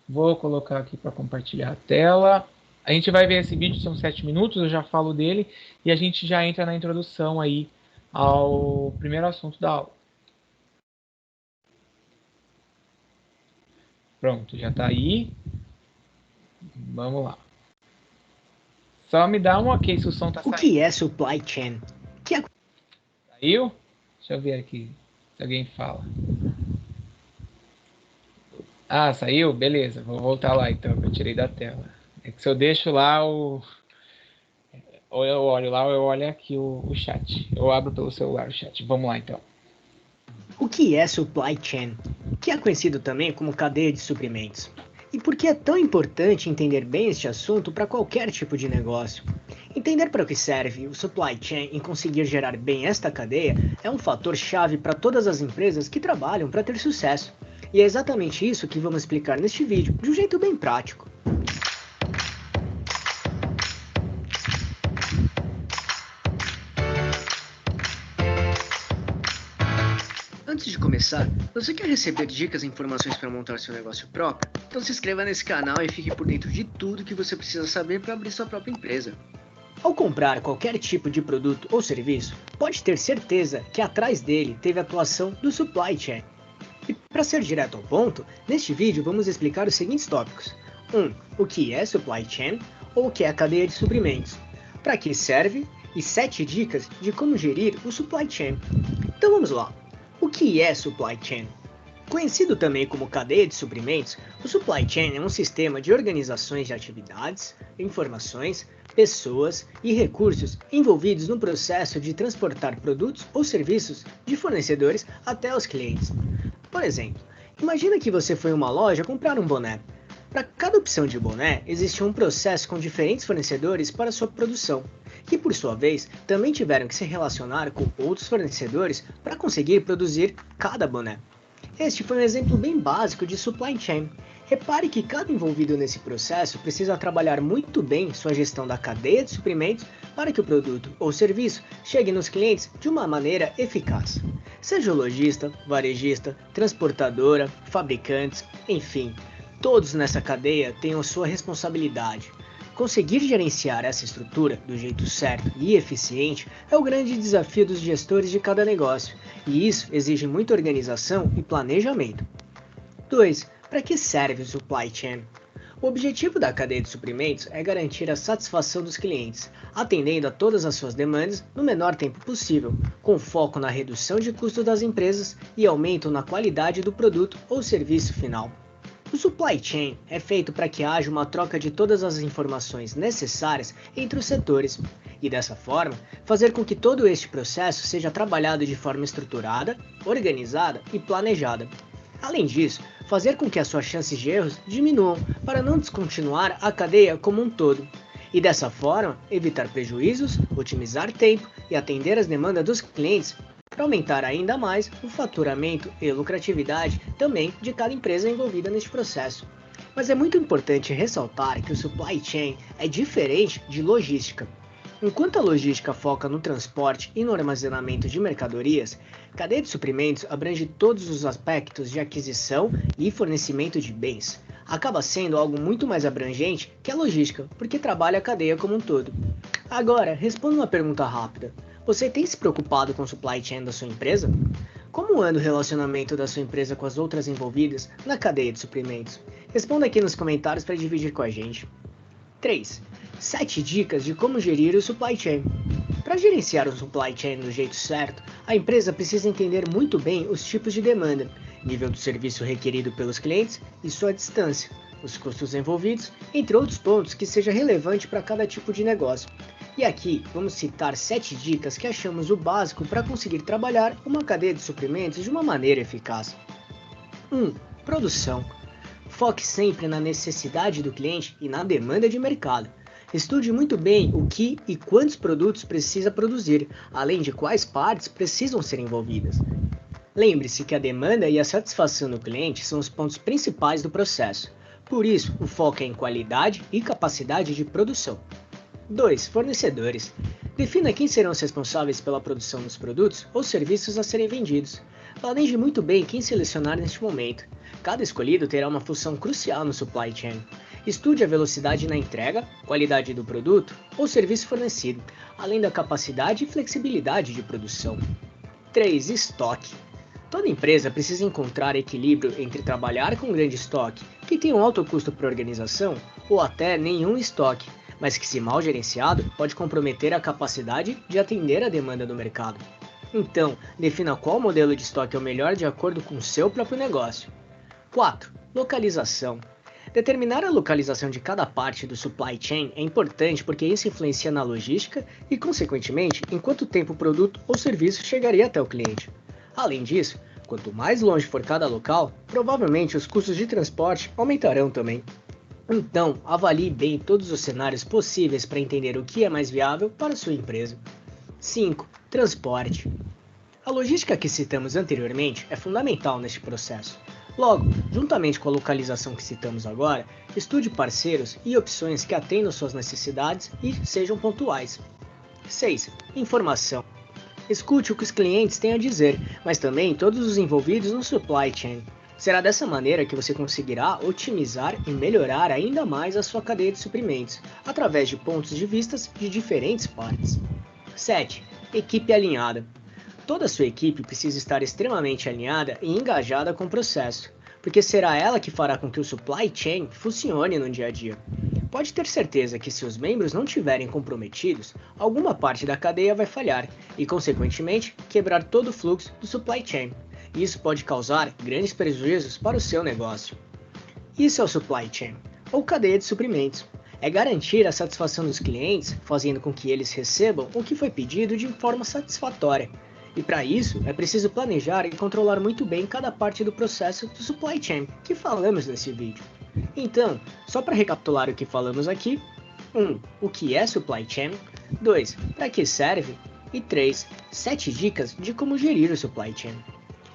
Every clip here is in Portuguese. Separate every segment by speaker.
Speaker 1: Vou colocar aqui para compartilhar a tela. A gente vai ver esse vídeo, são 7 minutos, eu já falo dele, e a gente já entra na introdução aí ao primeiro assunto da aula. Pronto, já está aí. Vamos lá. Só me dá um ok se o som está saindo.
Speaker 2: O que é supply chain?
Speaker 1: Saiu? Deixa eu ver aqui se alguém fala. Ah, saiu? Beleza, vou voltar lá então, que eu tirei da tela. É que se eu deixo lá, ou eu olho lá, ou eu olho aqui o chat. Eu abro pelo celular o chat. Vamos lá então.
Speaker 2: O que é supply chain? Que é conhecido também como cadeia de suprimentos. E por que é tão importante entender bem este assunto para qualquer tipo de negócio? Entender para o que serve o supply chain e conseguir gerar bem esta cadeia é um fator chave para todas as empresas que trabalham para ter sucesso. E é exatamente isso que vamos explicar neste vídeo, de um jeito bem prático. Antes de começar, você quer receber dicas e informações para montar seu negócio próprio? Então se inscreva nesse canal e fique por dentro de tudo que você precisa saber para abrir sua própria empresa. Ao comprar qualquer tipo de produto ou serviço, pode ter certeza que atrás dele teve a atuação do supply chain. E para ser direto ao ponto, neste vídeo vamos explicar os seguintes tópicos. 1. O que é supply chain, ou o que é a cadeia de suprimentos, para que serve e 7 dicas de como gerir o supply chain. Então vamos lá. O que é supply chain? Conhecido também como cadeia de suprimentos, o supply chain é um sistema de organizações de atividades, informações, pessoas e recursos envolvidos no processo de transportar produtos ou serviços de fornecedores até os clientes. Por exemplo, imagina que você foi a uma loja comprar um boné. Para cada opção de boné, existe um processo com diferentes fornecedores para sua produção, que por sua vez também tiveram que se relacionar com outros fornecedores para conseguir produzir cada boné. Este foi um exemplo bem básico de supply chain. Repare que cada envolvido nesse processo precisa trabalhar muito bem sua gestão da cadeia de suprimentos para que o produto ou serviço chegue nos clientes de uma maneira eficaz. Seja o lojista, varejista, transportadora, fabricantes, enfim, todos nessa cadeia têm a sua responsabilidade. Conseguir gerenciar essa estrutura do jeito certo e eficiente é o grande desafio dos gestores de cada negócio, e isso exige muita organização e planejamento. 2. Para que serve o supply chain? O objetivo da cadeia de suprimentos é garantir a satisfação dos clientes, atendendo a todas as suas demandas no menor tempo possível, com foco na redução de custos das empresas e aumento na qualidade do produto ou serviço final. O supply chain é feito para que haja uma troca de todas as informações necessárias entre os setores e, dessa forma, fazer com que todo este processo seja trabalhado de forma estruturada, organizada e planejada. Além disso, fazer com que as suas chances de erros diminuam para não descontinuar a cadeia como um todo. E dessa forma, evitar prejuízos, otimizar tempo e atender às demandas dos clientes para aumentar ainda mais o faturamento e lucratividade também de cada empresa envolvida neste processo. Mas é muito importante ressaltar que o supply chain é diferente de logística. Enquanto a logística foca no transporte e no armazenamento de mercadorias, a cadeia de suprimentos abrange todos os aspectos de aquisição e fornecimento de bens. Acaba sendo algo muito mais abrangente que a logística, porque trabalha a cadeia como um todo. Agora, responda uma pergunta rápida. Você tem se preocupado com o supply chain da sua empresa? Como anda o relacionamento da sua empresa com as outras envolvidas na cadeia de suprimentos? Responda aqui nos comentários para dividir com a gente. 3. 7 dicas de como gerir o supply chain. Para gerenciar o supply chain do jeito certo, a empresa precisa entender muito bem os tipos de demanda, nível do serviço requerido pelos clientes e sua distância, os custos envolvidos, entre outros pontos que seja relevante para cada tipo de negócio. E aqui vamos citar 7 dicas que achamos o básico para conseguir trabalhar uma cadeia de suprimentos de uma maneira eficaz. 1. Produção. Foque sempre na necessidade do cliente e na demanda de mercado. Estude muito bem o que e quantos produtos precisa produzir, além de quais partes precisam ser envolvidas. Lembre-se que a demanda e a satisfação do cliente são os pontos principais do processo. Por isso, o foco é em qualidade e capacidade de produção. 2. Fornecedores. Defina quem serão os responsáveis pela produção dos produtos ou serviços a serem vendidos. Planeje muito bem quem selecionar neste momento. Cada escolhido terá uma função crucial no supply chain. Estude a velocidade na entrega, qualidade do produto ou serviço fornecido, além da capacidade e flexibilidade de produção. 3. Estoque. Toda empresa precisa encontrar equilíbrio entre trabalhar com grande estoque, que tem um alto custo para a organização, ou até nenhum estoque, mas que, se mal gerenciado, pode comprometer a capacidade de atender a demanda do mercado. Então, defina qual modelo de estoque é o melhor de acordo com o seu próprio negócio. 4. Localização. Determinar a localização de cada parte do supply chain é importante porque isso influencia na logística e, consequentemente, em quanto tempo o produto ou serviço chegaria até o cliente. Além disso, quanto mais longe for cada local, provavelmente os custos de transporte aumentarão também. Então, avalie bem todos os cenários possíveis para entender o que é mais viável para a sua empresa. 5. Transporte. A logística que citamos anteriormente é fundamental neste processo. Logo, juntamente com a localização que citamos agora, estude parceiros e opções que atendam suas necessidades e sejam pontuais. 6. Informação. Escute o que os clientes têm a dizer, mas também todos os envolvidos no supply chain. Será dessa maneira que você conseguirá otimizar e melhorar ainda mais a sua cadeia de suprimentos, através de pontos de vista de diferentes partes. 7. Equipe alinhada. Toda a sua equipe precisa estar extremamente alinhada e engajada com o processo, porque será ela que fará com que o supply chain funcione no dia a dia. Pode ter certeza que, se os membros não estiverem comprometidos, alguma parte da cadeia vai falhar e, consequentemente, quebrar todo o fluxo do supply chain. E isso pode causar grandes prejuízos para o seu negócio. Isso é o supply chain, ou cadeia de suprimentos. É garantir a satisfação dos clientes, fazendo com que eles recebam o que foi pedido de forma satisfatória. E para isso, é preciso planejar e controlar muito bem cada parte do processo do supply chain que falamos nesse vídeo. Então, só para recapitular o que falamos aqui: 1. O que é supply chain? 2. Para que serve? E 3. 7 dicas de como gerir o supply chain.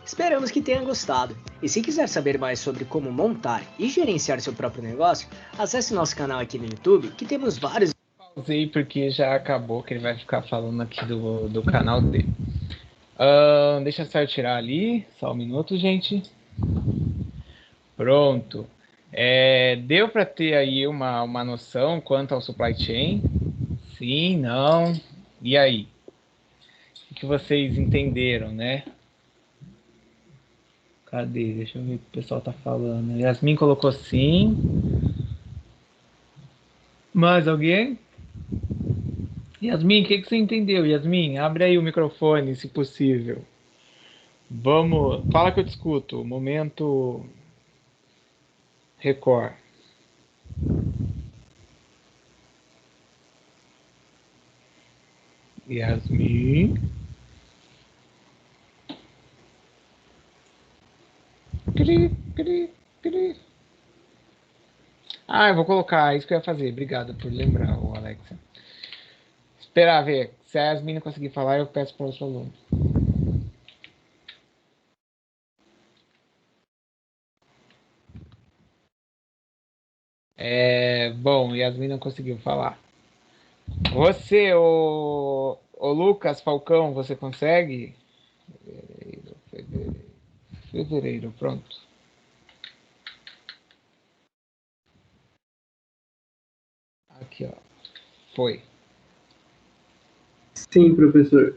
Speaker 2: Esperamos que tenha gostado. E se quiser saber mais sobre como montar e gerenciar seu próprio negócio, acesse nosso canal aqui no YouTube, que temos vários...
Speaker 1: Pausei porque já acabou, que ele vai ficar falando aqui do canal dele. Deixa eu só tirar ali, só um minuto, gente. Pronto. Deu para ter aí uma noção quanto ao supply chain? Sim, não. E aí? O que vocês entenderam, né? Cadê? Deixa eu ver o que o pessoal tá falando. Yasmin colocou sim. Mais alguém? Yasmin, o que você entendeu? Yasmin, abre aí o microfone, se possível. Vamos, fala que eu te escuto. Momento Record. Yasmin. Eu vou colocar, isso que eu ia fazer. Obrigado por lembrar, Alexa. Esperar ver. Se a Yasmin não conseguir falar, eu peço para o outro aluno. Bom, Yasmin não conseguiu falar. Você, o Lucas Falcão, você consegue? Fevereiro, pronto. Aqui, ó. Foi.
Speaker 3: Sim, professor.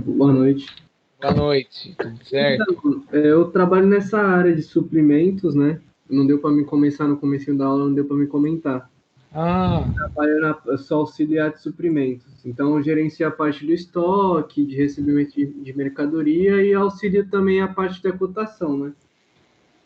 Speaker 3: Boa noite.
Speaker 1: Boa noite, tudo certo?
Speaker 3: Então, eu trabalho nessa área de suprimentos, né? Não deu para me começar no comecinho da aula, não deu para me comentar. Eu sou auxiliar de suprimentos. Então, eu gerencio a parte do estoque, de recebimento de mercadoria e auxilio também a parte da cotação, né?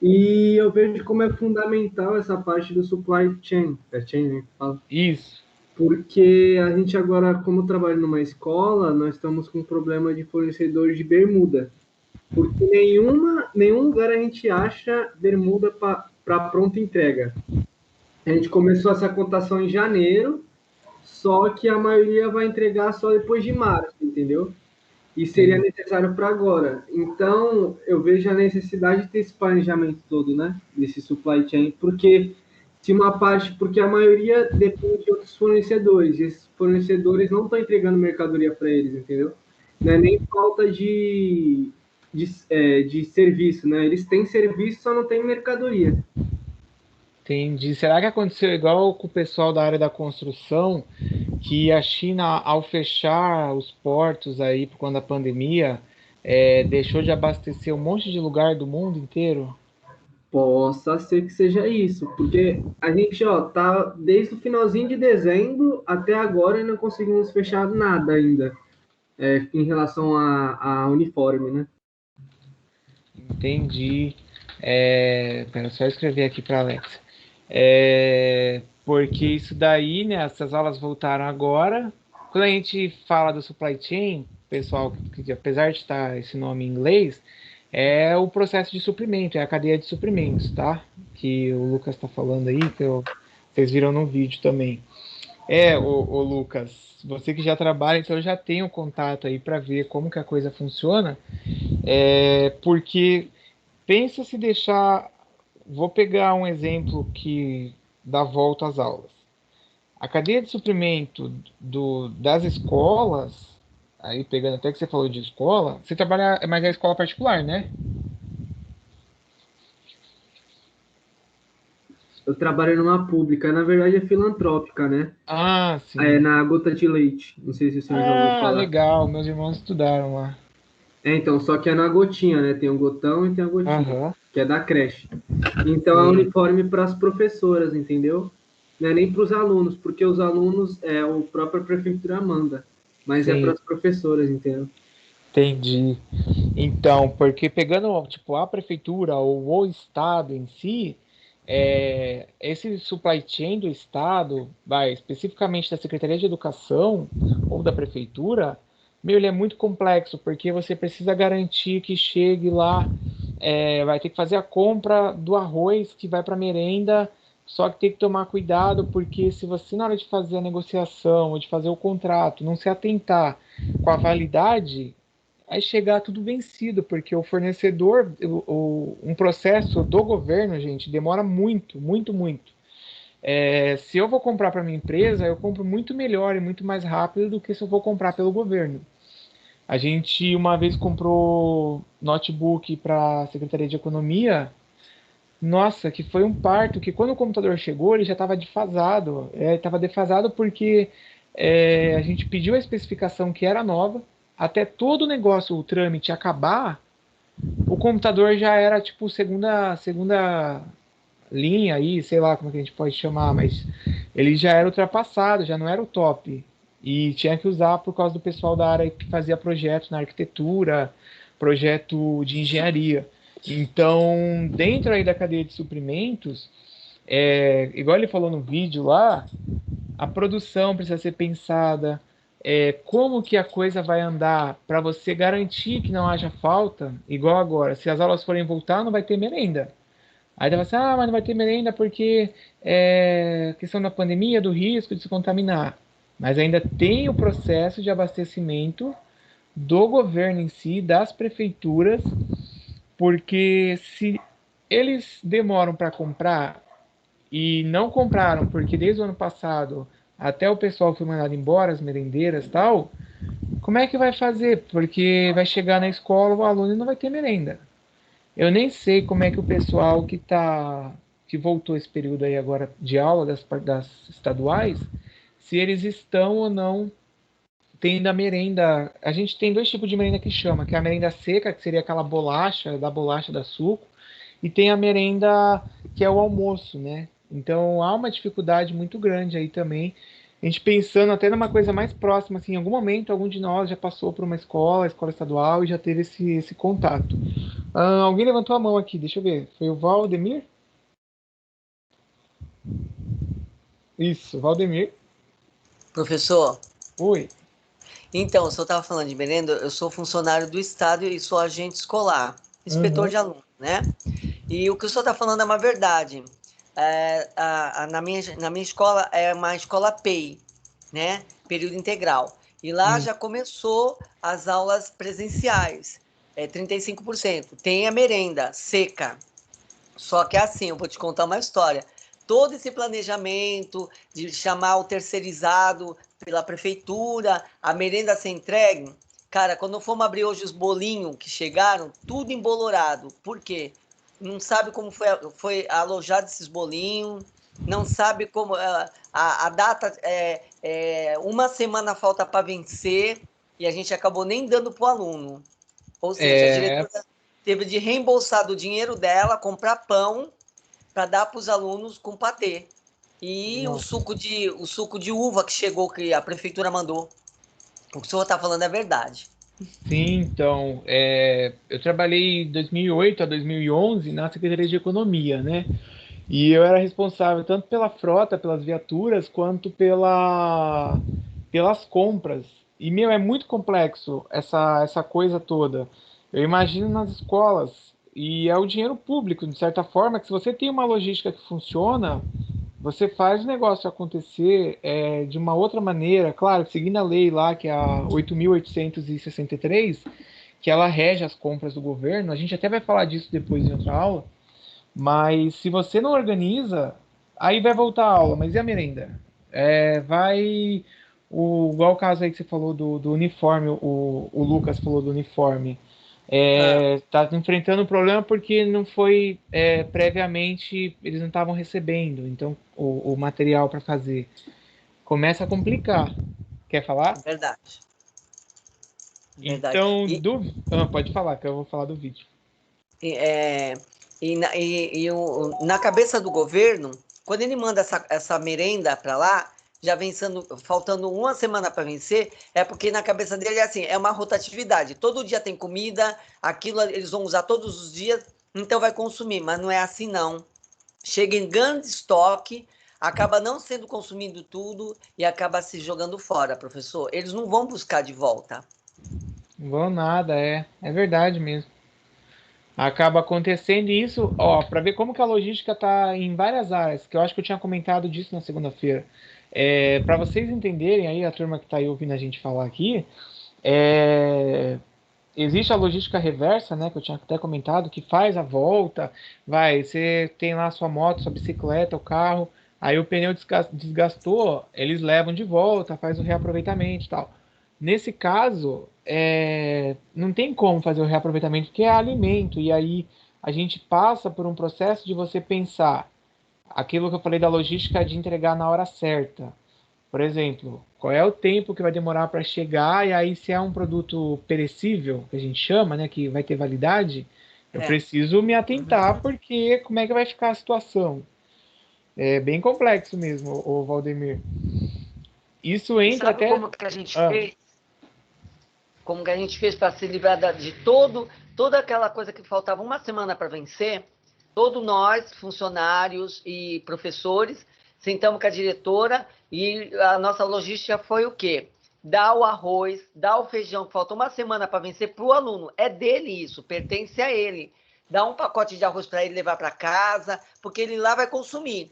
Speaker 3: E eu vejo como é fundamental essa parte do supply chain. É chain, né?
Speaker 1: Isso.
Speaker 3: Porque a gente agora, como trabalha numa escola, nós estamos com um problema de fornecedores de bermuda. Porque nenhum lugar a gente acha bermuda para pronta entrega. A gente começou essa cotação em janeiro, só que a maioria vai entregar só depois de março, entendeu? E seria necessário para agora. Então, eu vejo a necessidade de ter esse planejamento todo, né? Desse supply chain, porque porque a maioria depende de outros fornecedores, e esses fornecedores não estão entregando mercadoria para eles, entendeu? Não é nem falta de de serviço, né? Eles têm serviço, só não tem mercadoria.
Speaker 1: Entendi. Será que aconteceu igual com o pessoal da área da construção, que a China, ao fechar os portos aí por conta da pandemia, deixou de abastecer um monte de lugar do mundo inteiro?
Speaker 3: Possa ser que seja isso, porque a gente, ó, tá desde o finalzinho de dezembro até agora e não conseguimos fechar nada ainda, em relação a uniforme, né?
Speaker 1: Entendi. Pera, só escrever aqui para Alexa. Porque isso daí, né? Essas aulas voltaram agora. Quando a gente fala do supply chain, pessoal, que apesar de estar esse nome em inglês, é o processo de suprimento, é a cadeia de suprimentos, tá? Que o Lucas está falando aí, vocês viram no vídeo também. O Lucas, você que já trabalha, então já tem um contato aí para ver como que a coisa funciona. Porque pensa se deixar. Vou pegar um exemplo que dá volta às aulas. A cadeia de suprimento das escolas, aí pegando até que você falou de escola, você trabalha, mas é escola particular, né?
Speaker 3: Eu trabalho numa pública, na verdade é filantrópica, né?
Speaker 1: Ah,
Speaker 3: É
Speaker 1: sim.
Speaker 3: na Gota de Leite, não sei se o senhor já ouviu
Speaker 1: Ah,
Speaker 3: falar.
Speaker 1: legal. Meus irmãos estudaram lá.
Speaker 3: Então, só que é na gotinha, né? Tem o gotão e tem a gotinha,
Speaker 1: Aham,
Speaker 3: que é da creche. Então, é
Speaker 1: sim,
Speaker 3: uniforme para as professoras, entendeu? Não é nem para os alunos, porque os alunos o própria prefeitura manda, mas é para
Speaker 1: sim.
Speaker 3: as professoras, entendeu?
Speaker 1: Entendi. Então, porque pegando tipo a prefeitura ou o estado em si, esse supply chain do estado, especificamente da Secretaria de Educação ou da prefeitura, meu, ele é muito complexo porque você precisa garantir que chegue lá, vai ter que fazer a compra do arroz que vai para merenda, só que tem que tomar cuidado porque se você na hora de fazer a negociação ou de fazer o contrato não se atentar com a validade, aí chegar tudo vencido, porque o fornecedor, um processo do governo, gente, demora muito, muito, muito. Se eu vou comprar para minha empresa, eu compro muito melhor e muito mais rápido do que se eu vou comprar pelo governo. A gente uma vez comprou notebook para a Secretaria de Economia. Nossa, que foi um parto, que quando o computador chegou, ele já estava defasado. Estava defasado porque a gente pediu a especificação que era nova, até todo o negócio, o trâmite acabar, o computador já era tipo segunda linha aí, sei lá como é que a gente pode chamar, mas ele já era ultrapassado, já não era o top. E tinha que usar por causa do pessoal da área que fazia projeto na arquitetura, projeto de engenharia. Então, dentro aí da cadeia de suprimentos, igual ele falou no vídeo lá, a produção precisa ser pensada, como que a coisa vai andar para você garantir que não haja falta, igual agora, se as aulas forem voltar, não vai ter merenda. Aí vai assim, mas não vai ter merenda porque questão da pandemia, do risco de se contaminar. Mas ainda tem o processo de abastecimento do governo em si, das prefeituras, porque se eles demoram para comprar e não compraram, porque desde o ano passado até o pessoal foi mandado embora, as merendeiras e tal, como é que vai fazer? Porque vai chegar na escola, o aluno não vai ter merenda. Eu nem sei como é que o pessoal que voltou esse período aí agora de aula das estaduais, se eles estão ou não tendo a merenda. A gente tem dois tipos de merenda que chama, que é a merenda seca, que seria aquela bolacha da suco, e tem a merenda que é o almoço, né? Então há uma dificuldade muito grande aí também. A gente pensando até numa coisa mais próxima, assim, em algum momento algum de nós já passou por uma escola estadual e já teve esse contato. Alguém levantou a mão aqui, deixa eu ver. Foi o Valdemir? Isso, Valdemir.
Speaker 4: Professor,
Speaker 1: Oi.
Speaker 4: então, o senhor estava falando de merenda, eu sou funcionário do Estado e sou agente escolar, inspetor
Speaker 1: Uhum.
Speaker 4: de aluno, né? E o que o senhor está falando é uma verdade. Na minha escola é uma escola PEI, né? Período integral. E lá
Speaker 1: Hum.
Speaker 4: já começou as aulas presenciais, 35%. Tem a merenda seca. Só que assim, eu vou te contar uma história. Todo esse planejamento de chamar o terceirizado pela prefeitura, a merenda ser entregue, Cara, quando fomos abrir hoje os bolinhos que chegaram, tudo embolorado. Por quê? Não sabe como foi alojado esses bolinhos, não sabe como... A data, uma semana falta para vencer, e a gente acabou nem dando para o aluno. Ou seja, a diretora teve de reembolsar do dinheiro dela, comprar pão para dar para os alunos com patê. E o suco de uva que chegou, que a prefeitura mandou. O que o senhor está falando é verdade.
Speaker 1: Sim, então, eu trabalhei de 2008 a 2011 na Secretaria de Economia, né? E eu era responsável tanto pela frota, pelas viaturas, quanto pelas compras. E, meu, é muito complexo essa coisa toda. Eu imagino nas escolas, e é o dinheiro público, de certa forma, que se você tem uma logística que funciona, você faz o negócio acontecer de uma outra maneira, claro, seguindo a lei lá, que é a 8.863, que ela rege as compras do governo. A gente até vai falar disso depois em outra aula, mas se você não organiza, aí vai voltar a aula. Mas e a merenda? Igual o caso aí que você falou do uniforme, o Lucas falou do uniforme. Tá enfrentando um problema porque não foi previamente, eles não estavam recebendo, então o material para fazer começa a complicar. Quer falar?
Speaker 4: Verdade.
Speaker 1: Então, pode falar, que eu vou falar do vídeo.
Speaker 4: Na cabeça do governo, quando ele manda essa merenda para lá, já faltando uma semana para vencer, é porque na cabeça dele é assim, é uma rotatividade. Todo dia tem comida, aquilo eles vão usar todos os dias, então vai consumir, mas não é assim não. Chega em grande estoque, acaba não sendo consumido tudo e acaba se jogando fora, professor. Eles não vão buscar de volta.
Speaker 1: Não vão nada, é verdade mesmo. Acaba acontecendo isso, ó, para ver como que a logística tá em várias áreas, que eu acho que eu tinha comentado disso na segunda-feira. Para vocês entenderem aí, a turma que está aí ouvindo a gente falar aqui, existe a logística reversa, né, que eu tinha até comentado, que faz a volta, você tem lá a sua moto, sua bicicleta, o carro, aí o pneu desgastou, eles levam de volta, faz o reaproveitamento e tal. Nesse caso, não tem como fazer o reaproveitamento, porque é alimento, e aí a gente passa por um processo de você pensar aquilo que eu falei da logística de entregar na hora certa. Por exemplo, qual é o tempo que vai demorar para chegar, e aí se é um produto perecível, que a gente chama, né, que vai ter validade, eu preciso me atentar, porque como é que vai ficar a situação? É bem complexo mesmo, o Valdemir. Isso entra
Speaker 4: sabe
Speaker 1: até...
Speaker 4: como que a gente fez? Como que a gente fez para se livrar de toda aquela coisa que faltava uma semana para vencer? Todos nós, funcionários e professores, sentamos com a diretora e a nossa logística foi o quê? Dar o arroz, dar o feijão, que faltou uma semana para vencer, para o aluno. É dele isso, pertence a ele. Dá um pacote de arroz para ele levar para casa, porque ele lá vai consumir,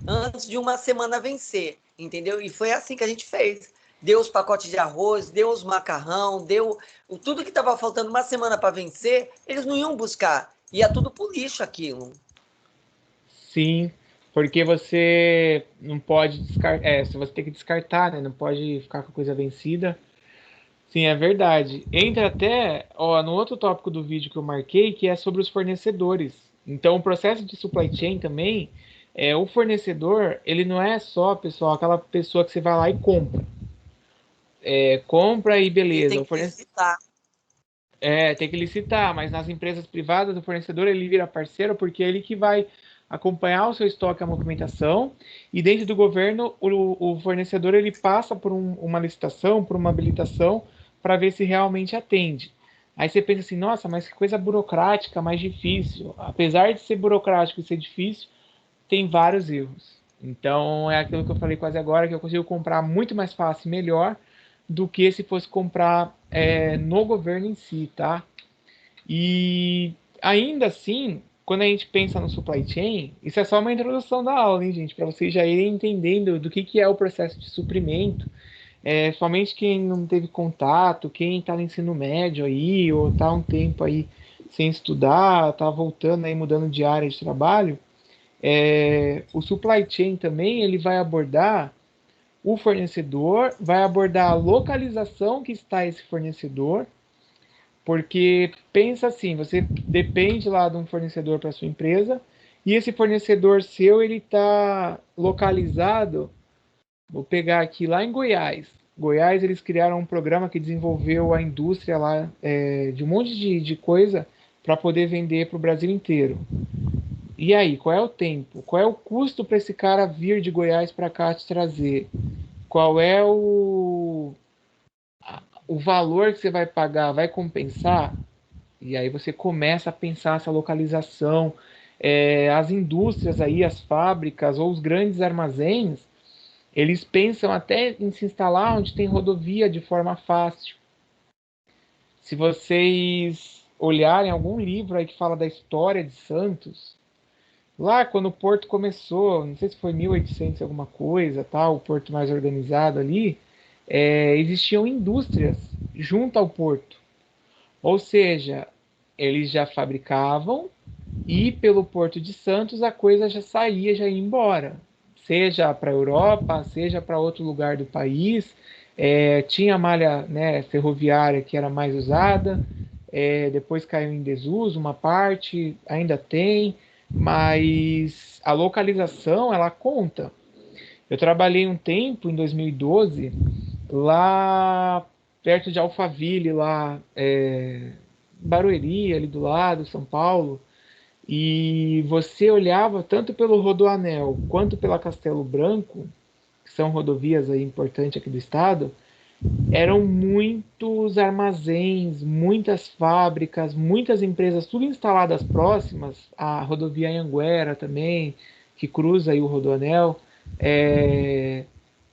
Speaker 4: antes de uma semana vencer, entendeu? E foi assim que a gente fez. Deu os pacotes de arroz, deu os macarrão, deu tudo que estava faltando uma semana para vencer, eles não iam buscar. Ia tudo pro lixo aquilo.
Speaker 1: Sim, porque você não pode descartar, você tem que descartar, né? Não pode ficar com a coisa vencida. Sim, é verdade. Entra até, ó, no outro tópico do vídeo que eu marquei, que é sobre os fornecedores. Então, o processo de supply chain também, o fornecedor, ele não é só, pessoal, aquela pessoa que você vai lá e compra. Compra e beleza.
Speaker 4: Ele tem que licitar.
Speaker 1: Tem que licitar, mas nas empresas privadas, o fornecedor ele vira parceiro porque é ele que vai acompanhar o seu estoque, a movimentação, e dentro do governo, o fornecedor ele passa por uma licitação, por uma habilitação, para ver se realmente atende. Aí você pensa assim, nossa, mas que coisa burocrática, mais difícil. Apesar de ser burocrático e ser difícil, tem vários erros. Então, é aquilo que eu falei quase agora, que eu consigo comprar muito mais fácil e melhor do que se fosse comprar no governo em si, tá? E ainda assim, quando a gente pensa no supply chain, isso é só uma introdução da aula, hein, gente? Para vocês já irem entendendo do que é o processo de suprimento. Somente quem não teve contato, quem está no ensino médio aí, ou está um tempo aí sem estudar, está voltando aí, mudando de área de trabalho, o supply chain também ele vai abordar o fornecedor, vai abordar a localização que está esse fornecedor, porque pensa assim, você depende lá de um fornecedor para sua empresa, e esse fornecedor seu, ele está localizado, vou pegar aqui lá em Goiás. Goiás, eles criaram um programa que desenvolveu a indústria lá de um monte de coisa para poder vender para o Brasil inteiro. E aí, qual é o tempo? Qual é o custo para esse cara vir de Goiás para cá te trazer? Qual é o valor que você vai pagar? Vai compensar? E aí você começa a pensar essa localização. As indústrias aí, as fábricas ou os grandes armazéns, eles pensam até em se instalar onde tem rodovia de forma fácil. Se vocês olharem algum livro aí que fala da história de Santos, lá quando o Porto começou, não sei se foi 1800 alguma coisa, tá, o Porto mais organizado ali, existiam indústrias junto ao Porto. Ou seja, eles já fabricavam e pelo Porto de Santos a coisa já saía, já ia embora. Seja para a Europa, seja para outro lugar do país. Tinha malha, né, ferroviária que era mais usada, depois caiu em desuso uma parte, ainda tem, mas a localização ela conta. Eu trabalhei um tempo, em 2012, lá perto de Alphaville, lá, Barueri, ali do lado, São Paulo, e você olhava tanto pelo Rodoanel quanto pela Castelo Branco, que são rodovias aí importantes aqui do estado, eram muitos armazéns, muitas fábricas, muitas empresas, tudo instaladas próximas, a rodovia Anhanguera também, que cruza aí o Rodoanel,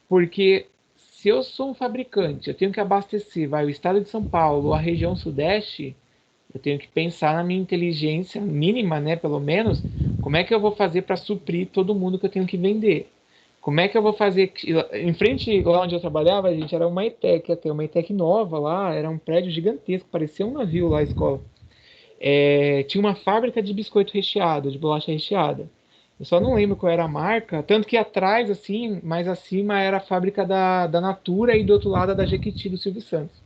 Speaker 1: porque se eu sou um fabricante, eu tenho que abastecer, o estado de São Paulo, a região sudeste, eu tenho que pensar na minha inteligência mínima, né, pelo menos, como é que eu vou fazer para suprir todo mundo que eu tenho que vender? Como é que eu vou fazer? Em frente, lá onde eu trabalhava, a gente era uma ETEC, até uma ETEC nova lá, era um prédio gigantesco, parecia um navio lá, a escola. Tinha uma fábrica de biscoito recheado, de bolacha recheada. Eu só não lembro qual era a marca, tanto que atrás, assim, mais acima, era a fábrica da Natura e do outro lado a da Jequiti, do Silvio Santos.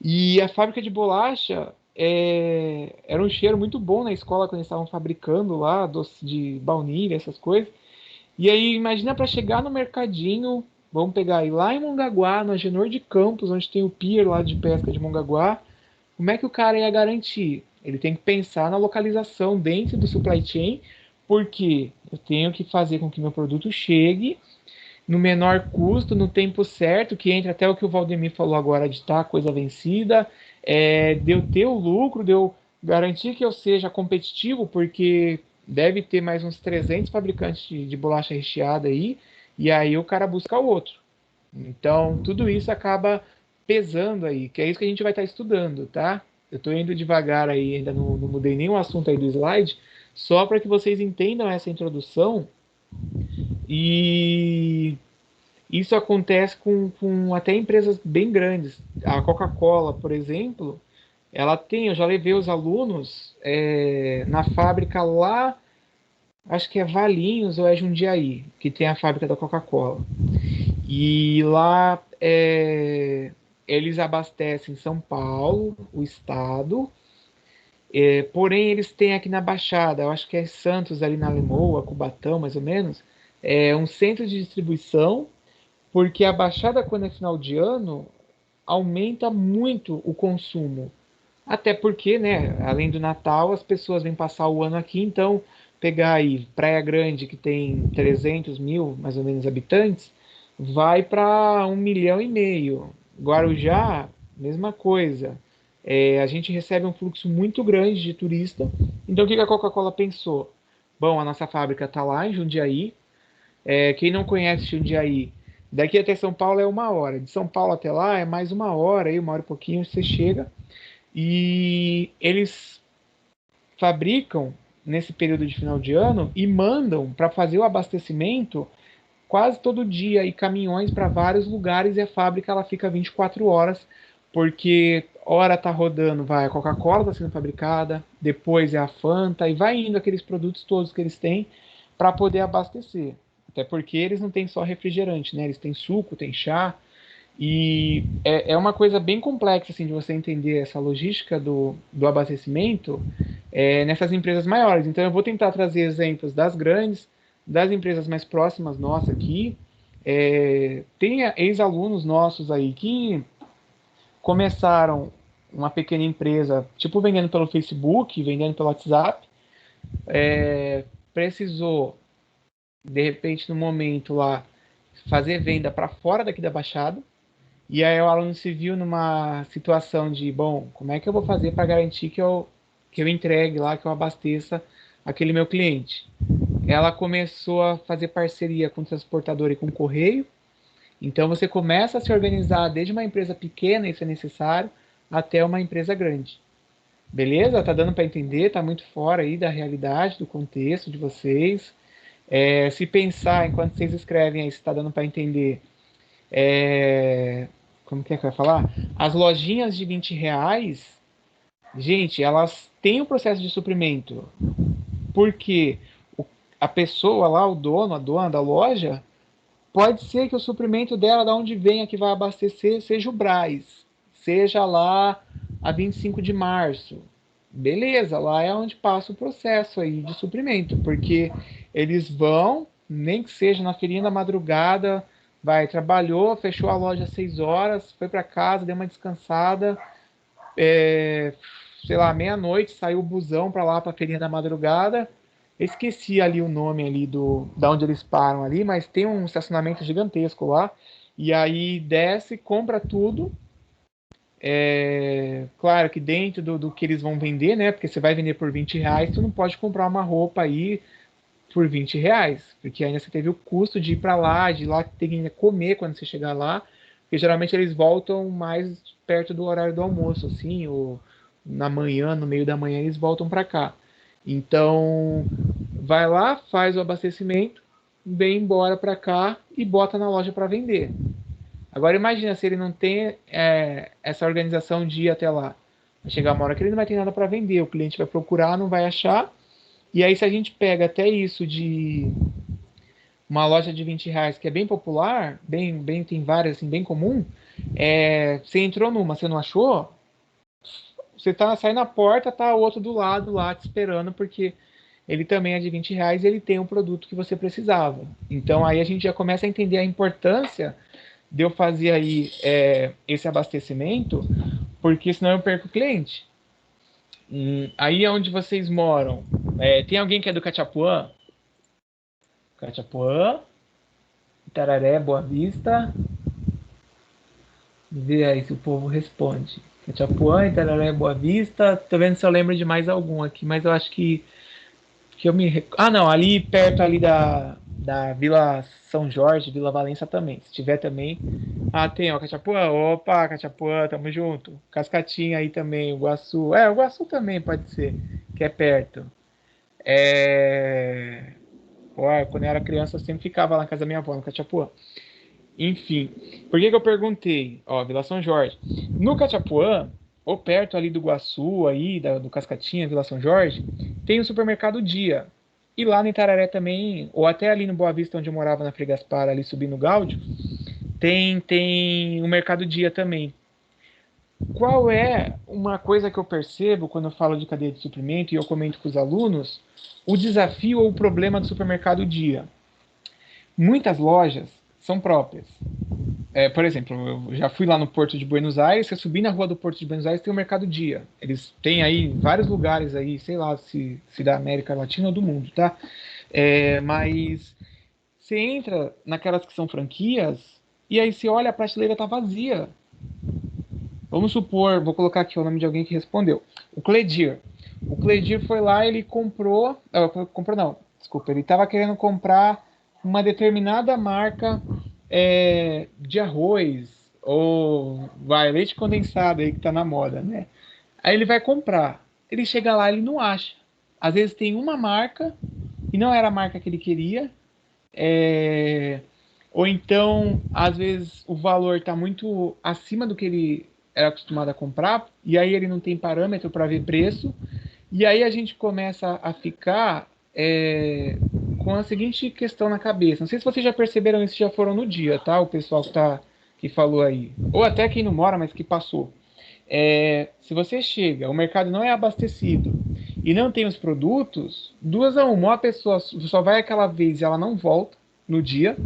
Speaker 1: E a fábrica de bolacha era um cheiro muito bom na escola quando eles estavam fabricando lá, doce de baunilha, essas coisas. E aí, imagina para chegar no mercadinho, vamos pegar aí lá em Mongaguá, no Agenor de Campos, onde tem o pier lá de pesca de Mongaguá, como é que o cara ia garantir? Ele tem que pensar na localização dentro do supply chain, porque eu tenho que fazer com que meu produto chegue no menor custo, no tempo certo, que entra até o que o Valdemir falou agora, de estar a coisa vencida, de eu ter o lucro, de eu garantir que eu seja competitivo, porque deve ter mais uns 300 fabricantes de bolacha recheada aí, e aí o cara busca o outro. Então, tudo isso acaba pesando aí, que é isso que a gente vai estar estudando, tá? Eu estou indo devagar aí, ainda não mudei nenhum assunto aí do slide, só para que vocês entendam essa introdução. E isso acontece com até empresas bem grandes. A Coca-Cola, por exemplo, ela tem, eu já levei os alunos na fábrica lá, acho que é Valinhos ou é Jundiaí, que tem a fábrica da Coca-Cola. E lá eles abastecem São Paulo, o estado, porém eles têm aqui na Baixada, eu acho que é Santos, ali na Lemoa, Cubatão, mais ou menos, um centro de distribuição, porque a Baixada, quando é final de ano, aumenta muito o consumo. Até porque, né, além do Natal, as pessoas vêm passar o ano aqui, então pegar aí Praia Grande, que tem 300 mil, mais ou menos, habitantes, vai para 1,5 milhão. Guarujá, mesma coisa. A gente recebe um fluxo muito grande de turista. Então, o que a Coca-Cola pensou? Bom, a nossa fábrica está lá em Jundiaí. Quem não conhece Jundiaí, daqui até São Paulo é 1 hora. De São Paulo até lá é mais 1 hora, aí 1 hora e pouquinho você chega. E eles fabricam nesse período de final de ano e mandam para fazer o abastecimento quase todo dia, e caminhões para vários lugares, e a fábrica ela fica 24 horas, porque hora tá rodando, vai a Coca-Cola está sendo fabricada, depois é a Fanta, e vai indo aqueles produtos todos que eles têm para poder abastecer. Até porque eles não têm só refrigerante, né? Eles têm suco, tem chá. E é uma coisa bem complexa assim, de você entender essa logística do abastecimento nessas empresas maiores. Então eu vou tentar trazer exemplos das grandes, das empresas mais próximas nossas aqui. Tem ex-alunos nossos aí que começaram uma pequena empresa, tipo vendendo pelo Facebook, vendendo pelo WhatsApp, precisou, de repente, no momento lá, fazer venda para fora daqui da Baixada. E aí o aluno se viu numa situação de, bom, como é que eu vou fazer para garantir que eu entregue lá, que eu abasteça aquele meu cliente? Ela começou a fazer parceria com o transportador e com o correio. Então você começa a se organizar desde uma empresa pequena, isso é necessário, até uma empresa grande. Beleza? Tá dando para entender? Tá muito fora aí da realidade, do contexto de vocês. Se pensar, enquanto vocês escrevem aí, se está dando para entender, como que vai falar? As lojinhas de R$ 20, gente, elas têm o processo de suprimento, porque a pessoa lá, o dono, a dona da loja, pode ser que o suprimento dela, da onde venha que vai abastecer, seja o Brás, seja lá a 25 de março. Beleza, lá é onde passa o processo aí de suprimento, porque eles vão, nem que seja na feirinha da madrugada, trabalhou, fechou a loja às 6 horas, foi para casa, deu uma descansada, sei lá, meia-noite, saiu o busão para lá, para a feirinha da madrugada. Esqueci ali o nome ali da onde eles param ali, mas tem um estacionamento gigantesco lá. E aí desce, compra tudo. Claro que dentro do que eles vão vender, né? Porque você vai vender por R$ 20, tu não pode comprar uma roupa aí por R$ 20, porque ainda você teve o custo de ir para lá, de lá ter que comer quando você chegar lá, porque geralmente eles voltam mais perto do horário do almoço, assim, ou na manhã, no meio da manhã, eles voltam para cá. Então, vai lá, faz o abastecimento, vem embora para cá e bota na loja para vender. Agora imagina se ele não tem essa organização de ir até lá. Vai chegar uma hora que ele não vai ter nada para vender, o cliente vai procurar, não vai achar. E aí se a gente pega até isso de uma loja de R$ 20 que é bem popular, tem várias assim, bem comum, você entrou numa, você não achou, você sai na porta, tá o outro do lado lá te esperando, porque ele também é de R$ 20 e ele tem o produto que você precisava. Então aí a gente já começa a entender a importância de eu fazer aí esse abastecimento, porque senão eu perco o cliente. Aí onde vocês moram, tem alguém que é do Cachapuã? Cachapuã, Itararé, Boa Vista. Vê aí se o povo responde. Cachapuã, Itararé, Boa Vista. Tô vendo se eu lembro de mais algum aqui, mas eu acho que eu me... Ah, não, ali perto ali da Vila São Jorge, Vila Valença também. Se tiver também. Ah, tem, ó, Cachapuã. Opa, Cachapuã, tamo junto. Cascatinha aí também, o Guaçu. O Guaçu também pode ser, que é perto. Quando eu era criança, eu sempre ficava lá na casa da minha avó, no Cachapuã. Enfim, por que eu perguntei? Ó, Vila São Jorge. No Cachapuã, ou perto ali do Guaçu, aí, do Cascatinha, Vila São Jorge, tem o supermercado Dia. E lá no Itararé também, ou até ali no Boa Vista, onde eu morava, na Frei Gaspar, ali subindo o Gáudio, tem o Mercado Dia também. Qual é uma coisa que eu percebo quando eu falo de cadeia de suprimento e eu comento com os alunos? O desafio ou o problema do supermercado Dia. Muitas lojas são próprias. Por exemplo, eu já fui lá no Porto de Buenos Aires, se eu subir na rua do Porto de Buenos Aires, tem o Mercado Dia. Eles têm aí vários lugares aí, sei lá se da América Latina ou do mundo, tá? Mas você entra naquelas que são franquias e aí você olha, a prateleira tá vazia. Vamos supor, vou colocar aqui o nome de alguém que respondeu. O Cledir. O Cledir foi lá, ele comprou não, desculpa, ele estava querendo comprar uma determinada marca de arroz, ou leite condensado aí que tá na moda, né? Aí ele vai comprar. Ele chega lá, ele não acha. Às vezes tem uma marca e não era a marca que ele queria. Ou então, às vezes, o valor está muito acima do que ele era acostumado a comprar, e aí ele não tem parâmetro para ver preço, e aí a gente começa a ficar com a seguinte questão na cabeça. Não sei se vocês já perceberam isso, já foram no dia, tá? O pessoal que falou aí. Ou até quem não mora, mas que passou. Se você chega, o mercado não é abastecido e não tem os produtos, 2 a 1, uma pessoa só vai aquela vez e ela não volta no dia,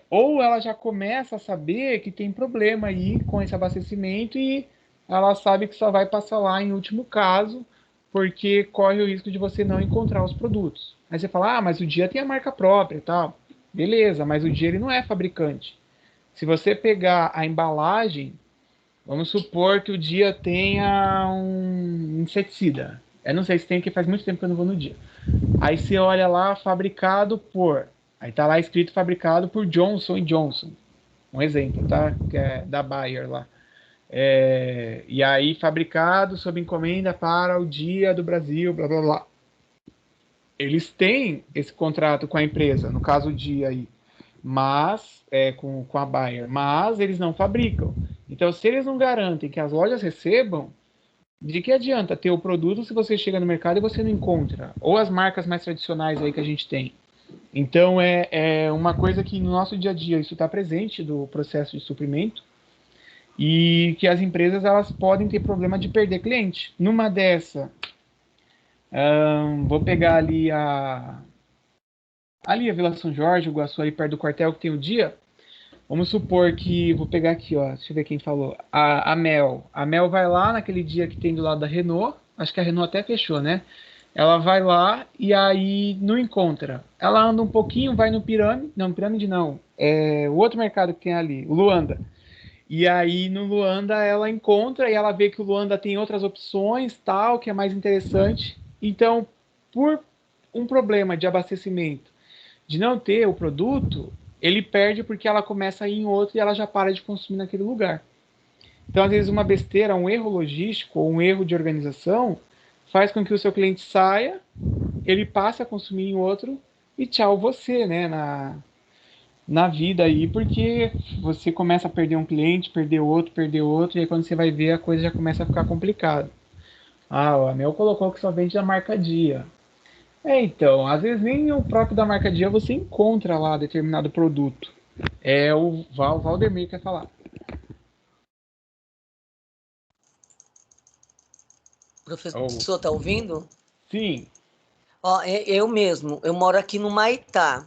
Speaker 1: ou ela já começa a saber que tem problema aí com esse abastecimento e ela sabe que só vai passar lá em último caso, porque corre o risco de você não encontrar os produtos. Aí você fala, mas o dia tem a marca própria e tal. Beleza, mas o dia ele não é fabricante. Se você pegar a embalagem, vamos supor que o dia tenha um inseticida. Eu não sei se tem, porque faz muito tempo que eu não vou no dia. Aí você olha lá, fabricado por... Aí tá lá escrito fabricado por Johnson Johnson. Um exemplo, tá? Que é da Bayer lá. E aí fabricado sob encomenda para o Dia do Brasil, blá blá blá. Eles têm esse contrato com a empresa, no caso o Dia aí, mas com a Bayer, mas eles não fabricam. Então, se eles não garantem que as lojas recebam, de que adianta ter o produto se você chega no mercado e você não encontra? Ou as marcas mais tradicionais aí que a gente tem. Então, é uma coisa que no nosso dia a dia isso está presente do processo de suprimento e que as empresas elas podem ter problema de perder cliente. Numa dessa, vou pegar ali a Vila São Jorge, o Iguaçu, ali perto do quartel que tem o dia. Vamos supor que, vou pegar aqui, ó, deixa eu ver quem falou, a Mel. A Mel vai lá naquele dia que tem do lado da Renault, acho que a Renault até fechou, né? Ela vai lá e aí não encontra. Ela anda um pouquinho, vai no Pirâmide, não, Pirâmide não, o outro mercado que tem ali, o Luanda. E aí no Luanda ela encontra e ela vê que o Luanda tem outras opções, tal, que é mais interessante. Então, por um problema de abastecimento, de não ter o produto, ele perde porque ela começa a ir em outro e ela já para de consumir naquele lugar. Então, às vezes, uma besteira, um erro logístico ou um erro de organização faz com que o seu cliente saia, ele passe a consumir em outro e tchau você, né, na vida aí, porque você começa a perder um cliente, perder outro, e aí quando você vai ver a coisa já começa a ficar complicada. A Mel colocou que só vende da marca Dia. Então, às vezes nem o próprio da marca Dia você encontra lá determinado produto. O Valdemir quer falar.
Speaker 4: Professor, tá ouvindo?
Speaker 1: Sim.
Speaker 4: Eu mesmo, eu moro aqui no Maitá.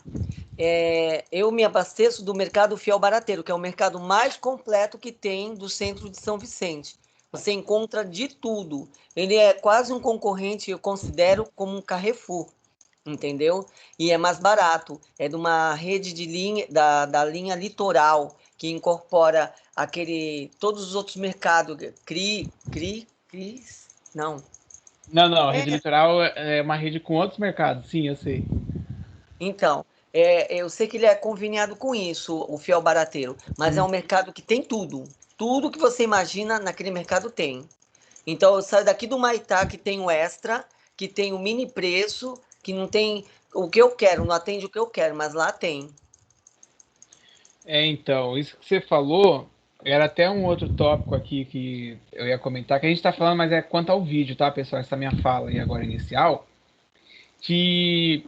Speaker 4: Eu me abasteço do mercado Fiel Barateiro, que é o mercado mais completo que tem do centro de São Vicente. Você encontra de tudo. Ele é quase um concorrente, eu considero, como um Carrefour, entendeu? E é mais barato. É de uma rede de linha, da linha Litoral, que incorpora todos os outros mercados. Não.
Speaker 1: Não, a rede litoral é uma rede com outros mercados, sim, eu sei.
Speaker 4: Então, eu sei que ele é conveniado com isso, o Fiel Barateiro, mas é um mercado que tem tudo. Tudo que você imagina naquele mercado tem. Então, eu saio daqui do Maitá, que tem o extra, que tem o mini preço, que não tem o que eu quero, não atende o que eu quero, mas lá tem.
Speaker 1: Então, isso que você falou era até um outro tópico aqui que eu ia comentar, que a gente está falando, mas é quanto ao vídeo, tá, pessoal? Essa minha fala aí agora inicial, que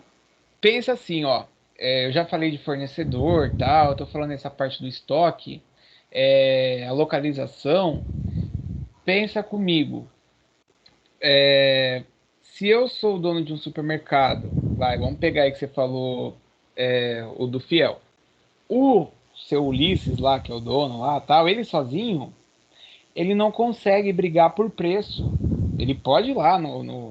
Speaker 1: pensa assim, ó, eu já falei de fornecedor, tal, eu tô falando essa parte do estoque, a localização. Pensa comigo, se eu sou o dono de um supermercado, vamos pegar aí que você falou, o do Fiel, o seu Ulisses lá, que é o dono lá, tal, ele sozinho, ele não consegue brigar por preço. Ele pode ir lá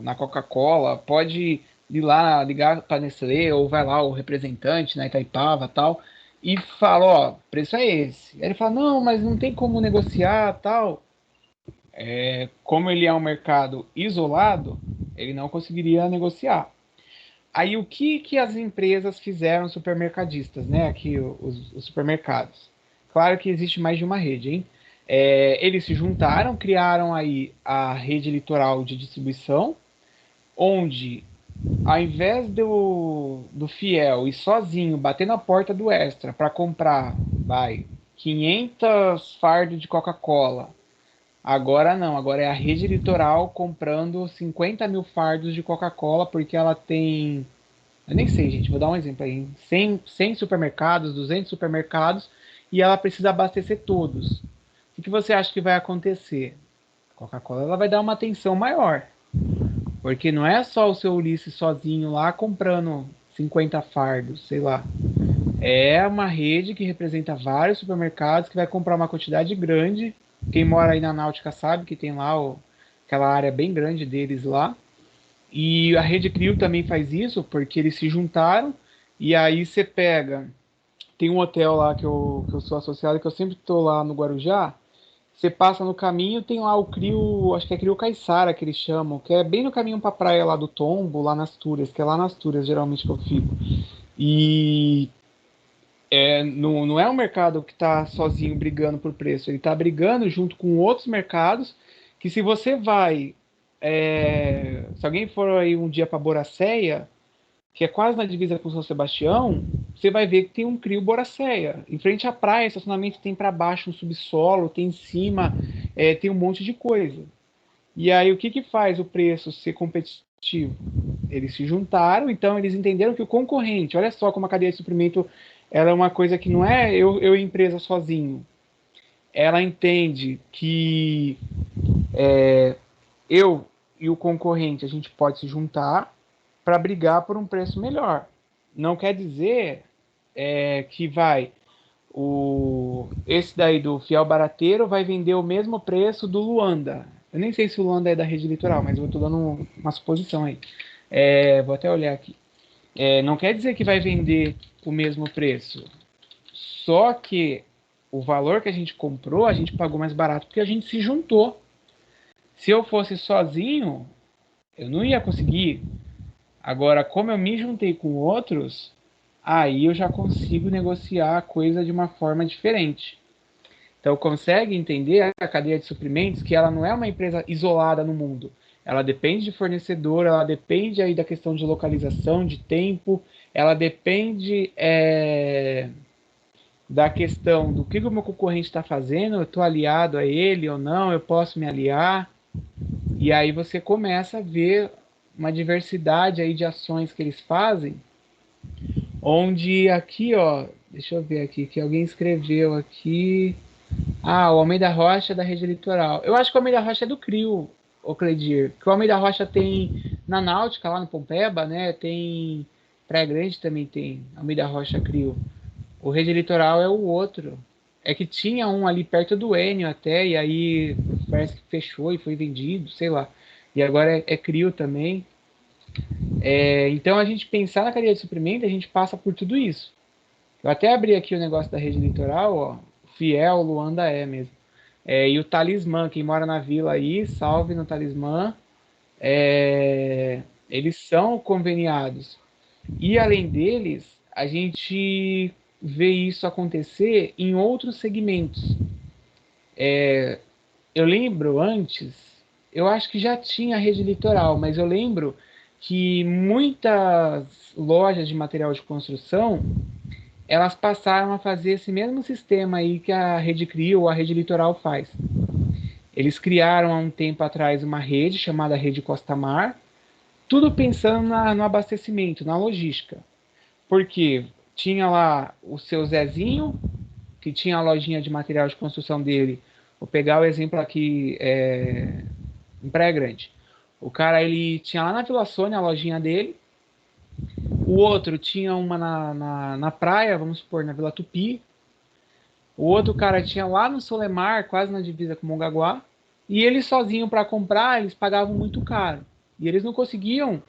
Speaker 1: na Coca-Cola, pode ir lá ligar para a Nestlé, ou vai lá o representante na Itaipava tal, e fala, ó, preço é esse. Aí ele fala, não, mas não tem como negociar tal. Como ele é um mercado isolado, ele não conseguiria negociar. Aí o que as empresas fizeram, supermercadistas, né? Aqui os supermercados. Claro que existe mais de uma rede, hein? Eles se juntaram, criaram aí a rede litoral de distribuição, onde ao invés do Fiel ir sozinho bater na porta do Extra para comprar, 500 fardos de Coca-Cola. Agora não, agora é a rede litoral comprando 50 mil fardos de Coca-Cola porque ela tem eu nem sei, gente, vou dar um exemplo aí, 100 supermercados, 200 supermercados, e ela precisa abastecer todos. O que você acha que vai acontecer? A Coca-Cola ela vai dar uma atenção maior, porque não é só o seu Ulisses sozinho lá comprando 50 fardos, sei lá. É uma rede que representa vários supermercados que vai comprar uma quantidade grande. Quem mora aí na Náutica sabe que tem lá aquela área bem grande deles lá. E a Rede Crio também faz isso, porque eles se juntaram. E aí você pega. Tem um hotel lá que eu sou associado, que eu sempre estou lá no Guarujá. Você passa no caminho, tem lá o Crio, acho que é Crio Caiçara que eles chamam, que é bem no caminho para a praia lá do Tombo, lá nas Astúrias, que é lá nas Astúrias geralmente que eu fico. E não é um mercado que está sozinho brigando por preço, ele está brigando junto com outros mercados, que se você vai, se alguém for aí um dia para Boracéia, que é quase na divisa com São Sebastião, você vai ver que tem um Crio Boracéia. Em frente à praia, estacionamento tem para baixo um subsolo, tem em cima, tem um monte de coisa. E aí o que faz o preço ser competitivo? Eles se juntaram, então eles entenderam que o concorrente, olha só como a cadeia de suprimento ela é uma coisa que não é eu empresa sozinho. Ela entende que eu e o concorrente a gente pode se juntar para brigar por um preço melhor. Não quer dizer que esse daí do Fiel Barateiro vai vender o mesmo preço do Luanda. Eu nem sei se o Luanda é da rede litoral, mas eu estou dando uma suposição aí. Vou até olhar aqui. Não quer dizer que vai vender o mesmo preço. Só que o valor que a gente comprou, a gente pagou mais barato porque a gente se juntou. Se eu fosse sozinho, eu não ia conseguir. Agora, como eu me juntei com outros, aí eu já consigo negociar a coisa de uma forma diferente. Então, consegue entender a cadeia de suprimentos que ela não é uma empresa isolada no mundo. Ela depende de fornecedor, ela depende aí da questão de localização, de tempo, ela depende da questão do que o meu concorrente está fazendo, eu estou aliado a ele ou não, eu posso me aliar. E aí você começa a ver uma diversidade aí de ações que eles fazem, onde aqui, ó, deixa eu ver aqui, que alguém escreveu aqui. O Almeida Rocha da Rede Litoral. Eu acho que o Almeida Rocha é do Crio, o Cledir. Que o Almeida Rocha tem na Náutica, lá no Pompeba, né? Tem Praia Grande também tem Almeida Rocha Crio. O Rede Litoral é o outro. É que tinha um ali perto do Enio até, e aí parece que fechou e foi vendido, sei lá. E agora é Crio também. Então a gente pensar na cadeia de suprimento, a gente passa por tudo isso. Eu até abri aqui o negócio da Rede Litoral, ó. Fiel, Luanda mesmo. E o Talismã, quem mora na vila aí, salve no Talismã. Eles são conveniados. E além deles, a gente vê isso acontecer em outros segmentos. Eu lembro antes, eu acho que já tinha a Rede Litoral, mas eu lembro que muitas lojas de material de construção elas passaram a fazer esse mesmo sistema aí que a Rede Crio ou a Rede Litoral faz. Eles criaram há um tempo atrás uma rede chamada Rede Costa Mar, tudo pensando no abastecimento, na logística. Porque tinha lá o seu Zezinho, que tinha a lojinha de material de construção dele. Vou pegar o exemplo aqui em Praia Grande. O cara ele tinha lá na Vila Sônia a lojinha dele. O outro tinha uma na praia, vamos supor, na Vila Tupi. O outro cara tinha lá no Solemar, quase na divisa com Mongaguá. E eles sozinhos para comprar, eles pagavam muito caro. E eles não conseguiam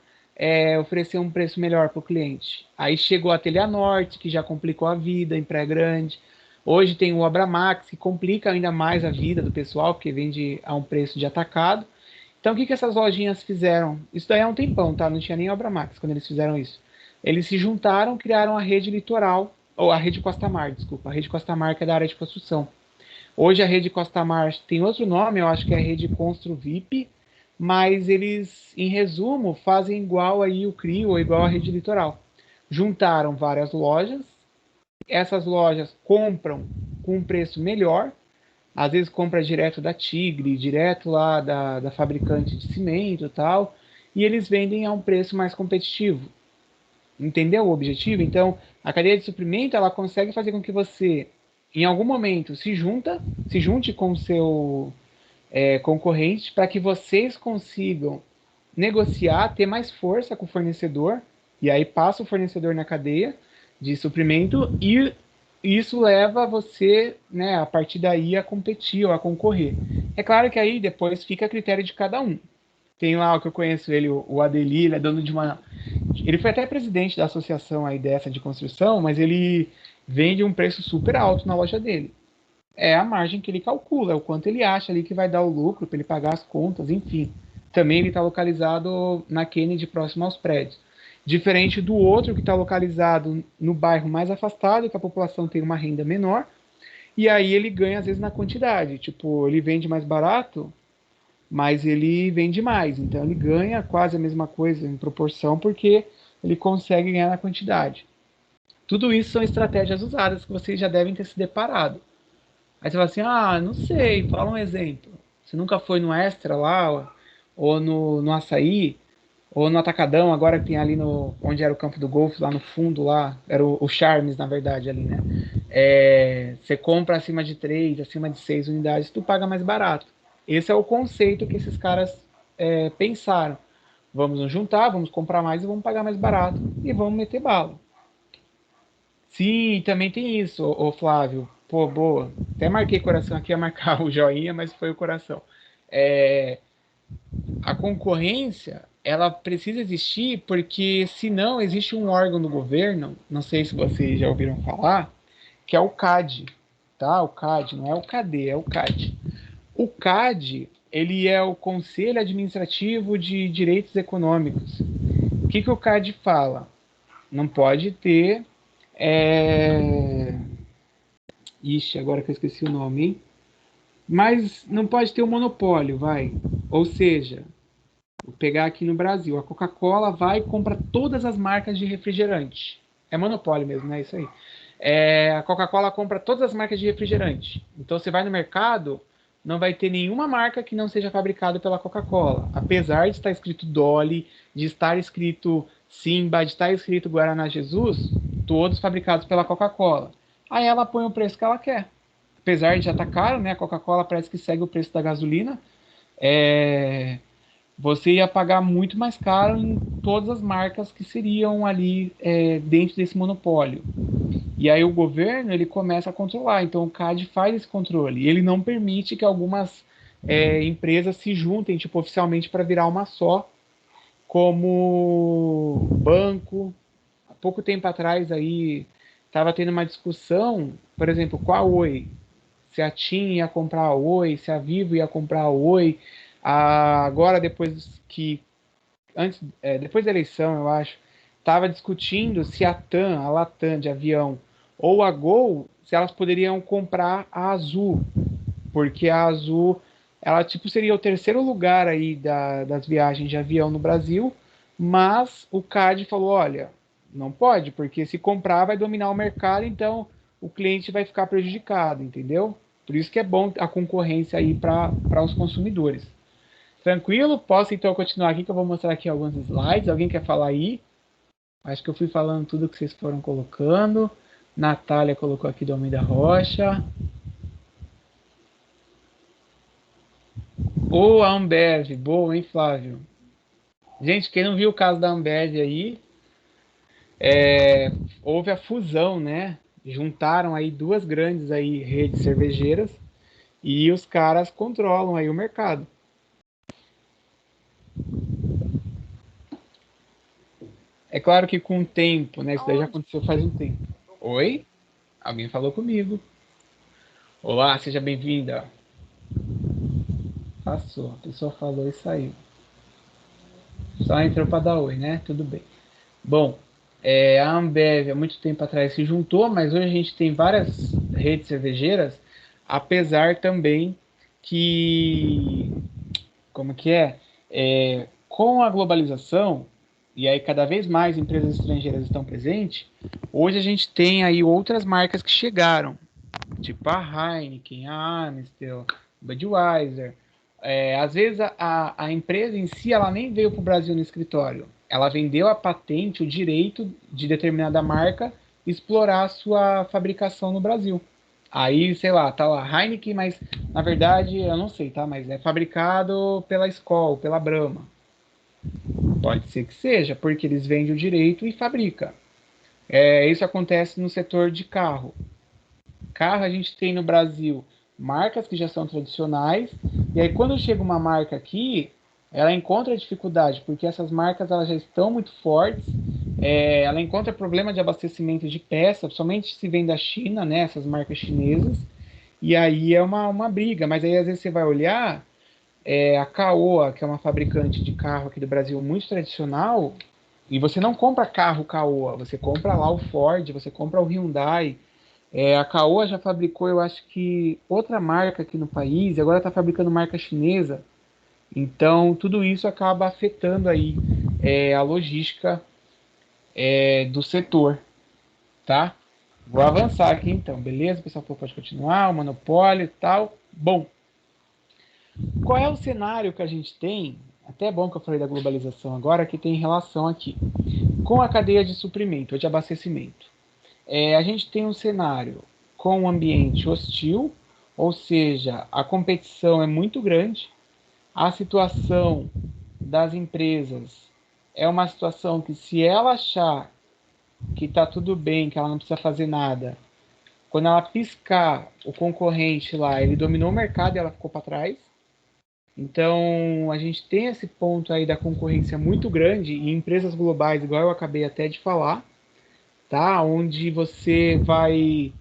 Speaker 1: oferecer um preço melhor para o cliente. Aí chegou a Telha Norte, que já complicou a vida em Praia Grande. Hoje tem o Abramax, que complica ainda mais a vida do pessoal, porque vende a um preço de atacado. Então o que essas lojinhas fizeram? Isso daí há um tempão, tá? Não tinha nem Abramax quando eles fizeram isso. Eles se juntaram, criaram a Rede Litoral, ou a Rede Costa Mar, desculpa. A Rede Costa Mar, que é da área de construção. Hoje a Rede Costa Mar tem outro nome, eu acho que é a Rede Constru VIP, mas eles, em resumo, fazem igual aí o CRIO ou igual a Rede Litoral. Juntaram várias lojas, essas lojas compram com um preço melhor, às vezes compra direto da Tigre, direto lá da fabricante de cimento e tal, e eles vendem a um preço mais competitivo. Entendeu o objetivo? Então, a cadeia de suprimento, ela consegue fazer com que você, em algum momento, se junte com o seu concorrente para que vocês consigam negociar, ter mais força com o fornecedor, e aí passa o fornecedor na cadeia de suprimento, e isso leva você, né, a partir daí, a competir ou a concorrer. É claro que aí depois fica a critério de cada um. Tem lá o que eu conheço ele, o Adeli, ele é dono de uma... Ele foi até presidente da associação aí dessa de construção, mas ele vende um preço super alto na loja dele. É a margem que ele calcula, é o quanto ele acha ali que vai dar o lucro para ele pagar as contas, enfim. Também ele está localizado na Kennedy, próximo aos prédios. Diferente do outro que está localizado no bairro mais afastado, que a população tem uma renda menor, e aí ele ganha às vezes na quantidade. Tipo, ele vende mais barato, mas ele vende mais. Então ele ganha quase a mesma coisa em proporção, porque ele consegue ganhar na quantidade. Tudo isso são estratégias usadas que vocês já devem ter se deparado. Aí você fala assim, não sei, fala um exemplo. Você nunca foi no Extra lá, ou no Açaí, ou no Atacadão, agora que tem ali onde era o campo do golfe, lá no fundo, lá, era o Charmes, na verdade, ali, né? Você compra acima de 3, acima de 6 unidades, tu paga mais barato. Esse é o conceito que esses caras pensaram. Vamos nos juntar, vamos comprar mais e vamos pagar mais barato. E vamos meter bala. Sim, também tem isso, ô Flávio. Pô, boa. Até marquei coração aqui, ia marcar o joinha, mas foi o coração. A concorrência, ela precisa existir porque, senão, existe um órgão do governo, não sei se vocês já ouviram falar, que é o CAD, tá? O CAD, não é o KD, é o CAD. O CAD, ele é o Conselho Administrativo de Direitos Econômicos. O que o CAD fala? Não pode ter... Ixi, agora que eu esqueci o nome, hein? Mas não pode ter um monopólio, vai. Ou seja, vou pegar aqui no Brasil, a Coca-Cola vai e compra todas as marcas de refrigerante. É monopólio mesmo, né? Isso aí. A Coca-Cola compra todas as marcas de refrigerante. Então você vai no mercado, não vai ter nenhuma marca que não seja fabricada pela Coca-Cola. Apesar de estar escrito Dolly, de estar escrito Simba, de estar escrito Guaraná Jesus, todos fabricados pela Coca-Cola. Aí ela põe o preço que ela quer. Apesar de já estar caro, né? A Coca-Cola parece que segue o preço da gasolina. Você ia pagar muito mais caro em todas as marcas que seriam ali dentro desse monopólio. E aí o governo ele começa a controlar. Então o CAD faz esse controle. Ele não permite que algumas empresas se juntem tipo, oficialmente para virar uma só, como banco. Há pouco tempo atrás aí estava tendo uma discussão, por exemplo, com a Oi. Se a TIM ia comprar a Oi, se a Vivo ia comprar a Oi. Agora, depois da eleição, eu acho, estava discutindo se a TAM, a Latam de avião, ou a Gol, se elas poderiam comprar a Azul, porque a Azul, ela tipo seria o terceiro lugar aí das viagens de avião no Brasil, mas o CAD falou, olha, não pode, porque se comprar vai dominar o mercado, então o cliente vai ficar prejudicado, entendeu? Por isso que é bom a concorrência aí para os consumidores. Tranquilo? Posso então continuar aqui que eu vou mostrar aqui alguns slides. Alguém quer falar aí? Acho que eu fui falando tudo que vocês foram colocando. Natália colocou aqui do Almeida Rocha. Ô, a Ambev. Boa, hein, Flávio? Gente, quem não viu o caso da Ambev aí, houve a fusão, né? Juntaram aí duas grandes aí redes cervejeiras e os caras controlam aí o mercado. É claro que com o tempo, né? Isso daí já aconteceu faz um tempo. Oi? Alguém falou comigo. Olá, seja bem-vinda. Passou, a pessoa falou e saiu. Só entrou para dar oi, né? Tudo bem. Bom, a Ambev há muito tempo atrás se juntou, mas hoje a gente tem várias redes cervejeiras, apesar também que, como que com a globalização, e aí cada vez mais empresas estrangeiras estão presentes, hoje a gente tem aí outras marcas que chegaram, tipo a Heineken, a Amstel, Budweiser. Às vezes a empresa em si ela nem veio para o Brasil no escritório, ela vendeu a patente, o direito de determinada marca explorar a sua fabricação no Brasil. Aí, sei lá, tá lá Heineken, mas na verdade, eu não sei, tá? Mas é fabricado pela Skol, pela Brahma. Pode ser que seja, porque eles vendem o direito e fabricam. Isso acontece no setor de carro. Carro a gente tem no Brasil marcas que já são tradicionais, e aí quando chega uma marca aqui, ela encontra dificuldade, porque essas marcas elas já estão muito fortes, ela encontra problema de abastecimento de peça, somente se vem da China, né, essas marcas chinesas, e aí é uma briga, mas aí às vezes você vai olhar, a Caoa, que é uma fabricante de carro aqui do Brasil muito tradicional, e você não compra carro Caoa, você compra lá o Ford, você compra o Hyundai. A Caoa já fabricou, eu acho que outra marca aqui no país, e agora está fabricando marca chinesa. Então, tudo isso acaba afetando aí a logística do setor, tá? Vou avançar aqui então, beleza? O pessoal pode continuar, o monopólio e tal. Bom, qual é o cenário que a gente tem? Até é bom que eu falei da globalização agora, que tem relação aqui com a cadeia de suprimento ou de abastecimento. A gente tem um cenário com um ambiente hostil, ou seja, a competição é muito grande, a situação das empresas é uma situação que, se ela achar que está tudo bem, que ela não precisa fazer nada, quando ela piscar o concorrente lá, ele dominou o mercado e ela ficou para trás. Então, a gente tem esse ponto aí da concorrência muito grande em empresas globais, igual eu acabei até de falar, tá? Onde você vai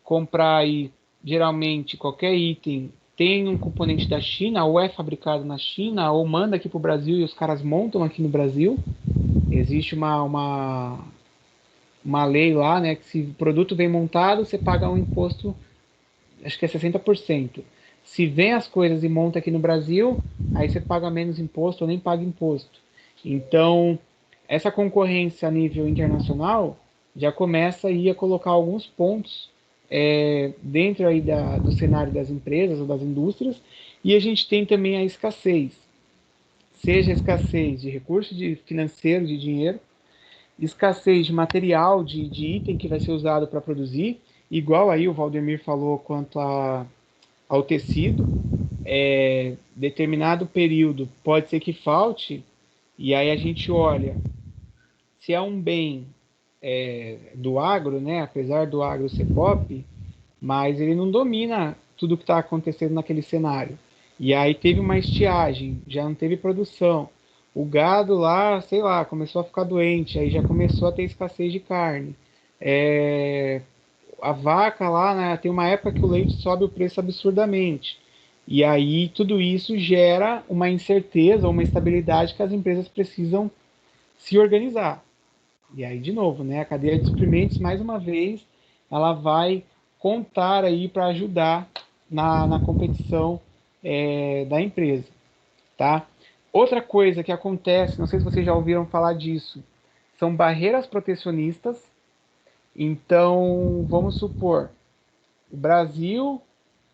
Speaker 1: comprar aí, geralmente, qualquer item tem um componente da China, ou é fabricado na China, ou manda aqui para o Brasil e os caras montam aqui no Brasil. Existe uma lei lá, né, que se o produto vem montado, você paga um imposto, acho que é 60%. Se vem as coisas e monta aqui no Brasil, aí você paga menos imposto ou nem paga imposto. Então, essa concorrência a nível internacional já começa aí a colocar alguns pontos dentro aí do cenário das empresas ou das indústrias, e a gente tem também a escassez, seja a escassez de recursos financeiro, de dinheiro, escassez de material, de item que vai ser usado para produzir, igual aí o Valdemir falou quanto ao tecido, determinado período pode ser que falte, e aí a gente olha, se é um bem do agro, né, apesar do agro ser pop, mas ele não domina tudo que está acontecendo naquele cenário. E aí teve uma estiagem, já não teve produção. O gado lá, sei lá, começou a ficar doente, aí já começou a ter escassez de carne. A vaca lá, né, tem uma época que o leite sobe o preço absurdamente. E aí tudo isso gera uma incerteza, uma instabilidade que as empresas precisam se organizar. E aí, de novo, né, a cadeia de suprimentos, mais uma vez, ela vai contar aí para ajudar na competição da empresa, tá? Outra coisa que acontece, não sei se vocês já ouviram falar disso, são barreiras protecionistas. Então, vamos supor, o Brasil,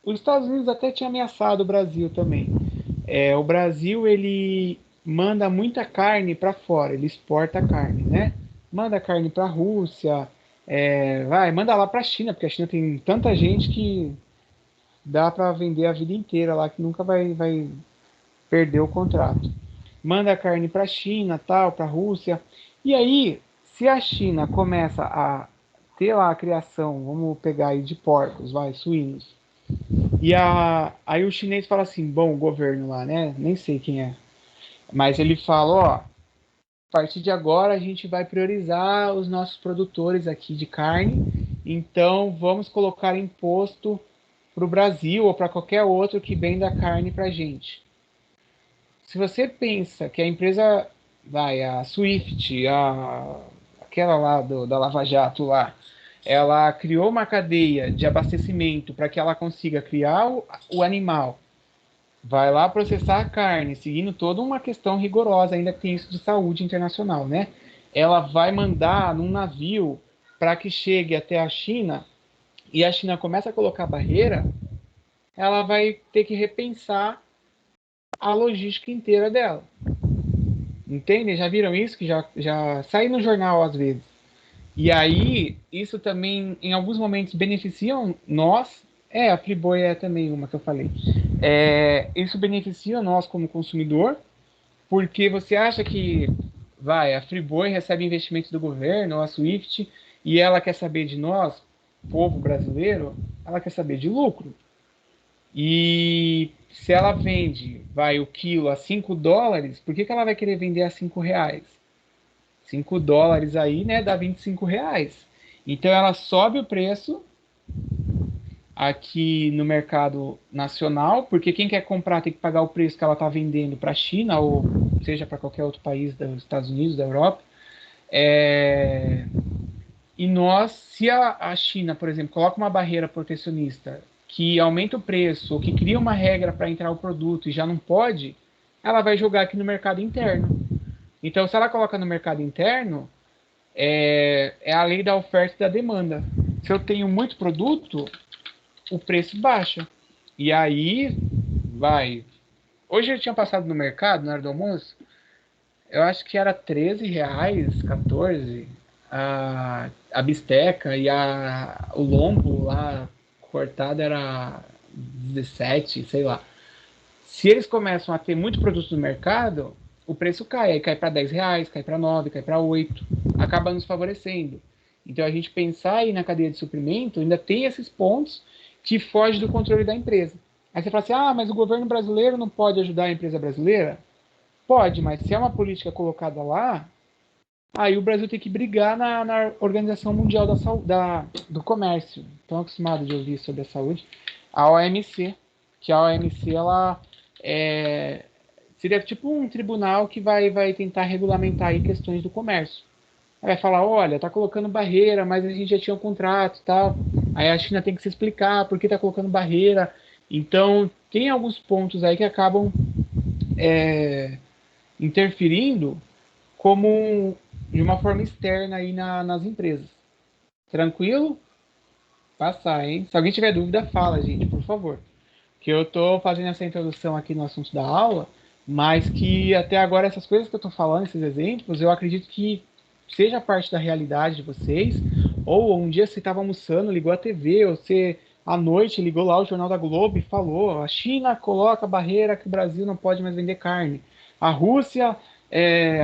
Speaker 1: os Estados Unidos até tinha ameaçado o Brasil também. O Brasil, ele manda muita carne para fora, ele exporta carne, né? Manda carne para a Rússia, manda lá para a China, porque a China tem tanta gente que dá para vender a vida inteira lá, que nunca vai perder o contrato. Manda carne para a China, tal, para a Rússia. E aí, se a China começa a ter lá a criação, vamos pegar aí de porcos, suínos, e aí o chinês fala assim, bom, o governo lá, né, nem sei quem é, mas ele fala, ó, a partir de agora a gente vai priorizar os nossos produtores aqui de carne, então vamos colocar imposto para o Brasil ou para qualquer outro que venda carne para a gente. Se você pensa que a empresa, a Swift, aquela lá da Lava Jato lá, ela criou uma cadeia de abastecimento para que ela consiga criar o animal, vai lá processar a carne, seguindo toda uma questão rigorosa, ainda que tem isso de saúde internacional, né? Ela vai mandar num navio para que chegue até a China, e a China começa a colocar barreira, ela vai ter que repensar a logística inteira dela. Entende? Já viram isso? Que já sai no jornal às vezes. E aí, isso também, em alguns momentos, beneficiam nós. A Friboi é também uma que eu falei. Isso beneficia nós como consumidor, porque você acha que, a Friboi recebe investimentos do governo, ou a Swift, e ela quer saber de nós, povo brasileiro, ela quer saber de lucro. E se ela vende, o quilo a $5, por que ela vai querer vender a R$ 5? $5 aí, né, dá R$ 25. Então ela sobe o preço aqui no mercado nacional, porque quem quer comprar tem que pagar o preço que ela está vendendo para a China, ou seja, para qualquer outro país dos Estados Unidos, da Europa. E nós, se a China, por exemplo, coloca uma barreira protecionista que aumenta o preço, ou que cria uma regra para entrar o produto e já não pode, ela vai jogar aqui no mercado interno. Então, se ela coloca no mercado interno, é a lei da oferta e da demanda. Se eu tenho muito produto, o preço baixa. E aí, Hoje eu tinha passado no mercado, na hora do almoço, eu acho que era R$ 13, 14, a bisteca e o lombo lá cortado era 17, sei lá. Se eles começam a ter muito produto no mercado, o preço cai. Aí cai para R$ 10, cai para 9, cai para 8. Acaba nos favorecendo. Então a gente pensar aí na cadeia de suprimento ainda tem esses pontos que fogem do controle da empresa. Aí você fala assim, mas o governo brasileiro não pode ajudar a empresa brasileira? Pode, mas se é uma política colocada lá, aí o Brasil tem que brigar na Organização Mundial do Comércio. Estão acostumados de ouvir sobre a saúde. A OMC, que a OMC ela seria tipo um tribunal que vai tentar regulamentar aí questões do comércio. Vai falar, olha, tá colocando barreira, mas a gente já tinha um contrato e tal. Aí a China tem que se explicar por que tá colocando barreira. Então, tem alguns pontos aí que acabam interferindo de uma forma externa aí nas empresas. Tranquilo? Passar, hein? Se alguém tiver dúvida, fala, gente, por favor. Que eu tô fazendo essa introdução aqui no assunto da aula, mas que até agora essas coisas que eu tô falando, esses exemplos, eu acredito que seja parte da realidade de vocês, ou um dia você estava almoçando, ligou a TV, ou você à noite ligou lá o Jornal da Globo e falou, a China coloca barreira que o Brasil não pode mais vender carne. A Rússia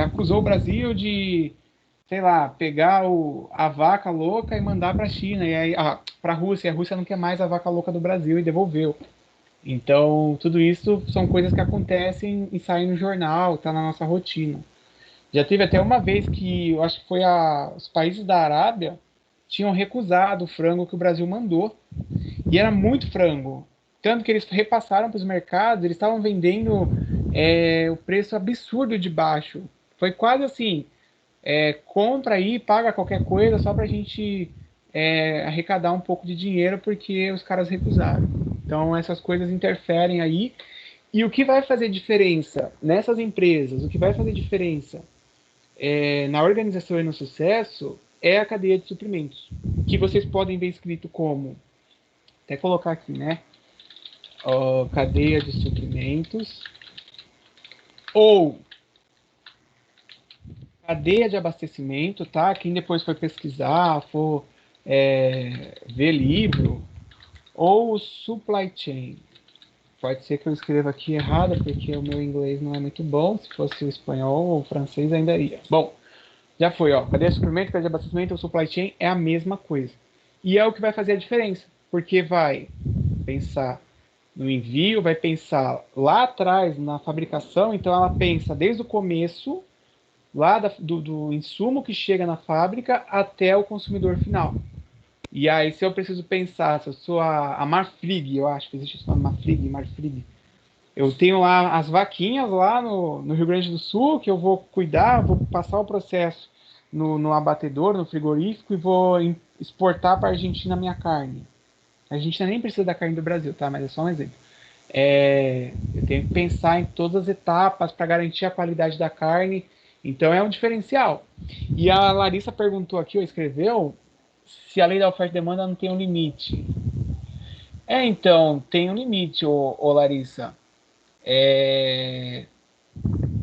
Speaker 1: acusou o Brasil de, sei lá, pegar a vaca louca e mandar para a China, e aí para a Rússia não quer mais a vaca louca do Brasil e devolveu. Então, tudo isso são coisas que acontecem e saem no jornal, tá na nossa rotina. Já teve até uma vez que, eu acho que foi os países da Arábia, tinham recusado o frango que o Brasil mandou. E era muito frango. Tanto que eles repassaram para os mercados, eles estavam vendendo o preço absurdo de baixo. Foi quase assim, compra aí, paga qualquer coisa, só para a gente arrecadar um pouco de dinheiro, porque os caras recusaram. Então essas coisas interferem aí. E o que vai fazer diferença nessas empresas, o que vai fazer diferença na organização e no sucesso é a cadeia de suprimentos, que vocês podem ver escrito como, até colocar aqui, né? Cadeia de suprimentos ou cadeia de abastecimento, tá? Quem depois for pesquisar, for ver livro, ou supply chain. Pode ser que eu escreva aqui errado, porque o meu inglês não é muito bom. Se fosse o espanhol ou o francês, ainda ia. Bom, já foi, ó. Cadeia de suprimento, cadeia de abastecimento ou supply chain é a mesma coisa. E é o que vai fazer a diferença, porque vai pensar no envio, vai pensar lá atrás na fabricação, então ela pensa desde o começo, lá do insumo que chega na fábrica até o consumidor final. E aí, se eu preciso pensar, se eu sou a Marfrig, eu acho que existe esse nome, Marfrig. Eu tenho lá as vaquinhas lá no Rio Grande do Sul, que eu vou cuidar, vou passar o processo no abatedor, no frigorífico, e vou exportar para a Argentina a minha carne. A Argentina nem precisa da carne do Brasil, tá? Mas é só um exemplo. Eu tenho que pensar em todas as etapas para garantir a qualidade da carne. Então é um diferencial. E a Larissa perguntou aqui, ou escreveu, se a lei da oferta e demanda não tem um limite. Então, tem um limite, ô Larissa.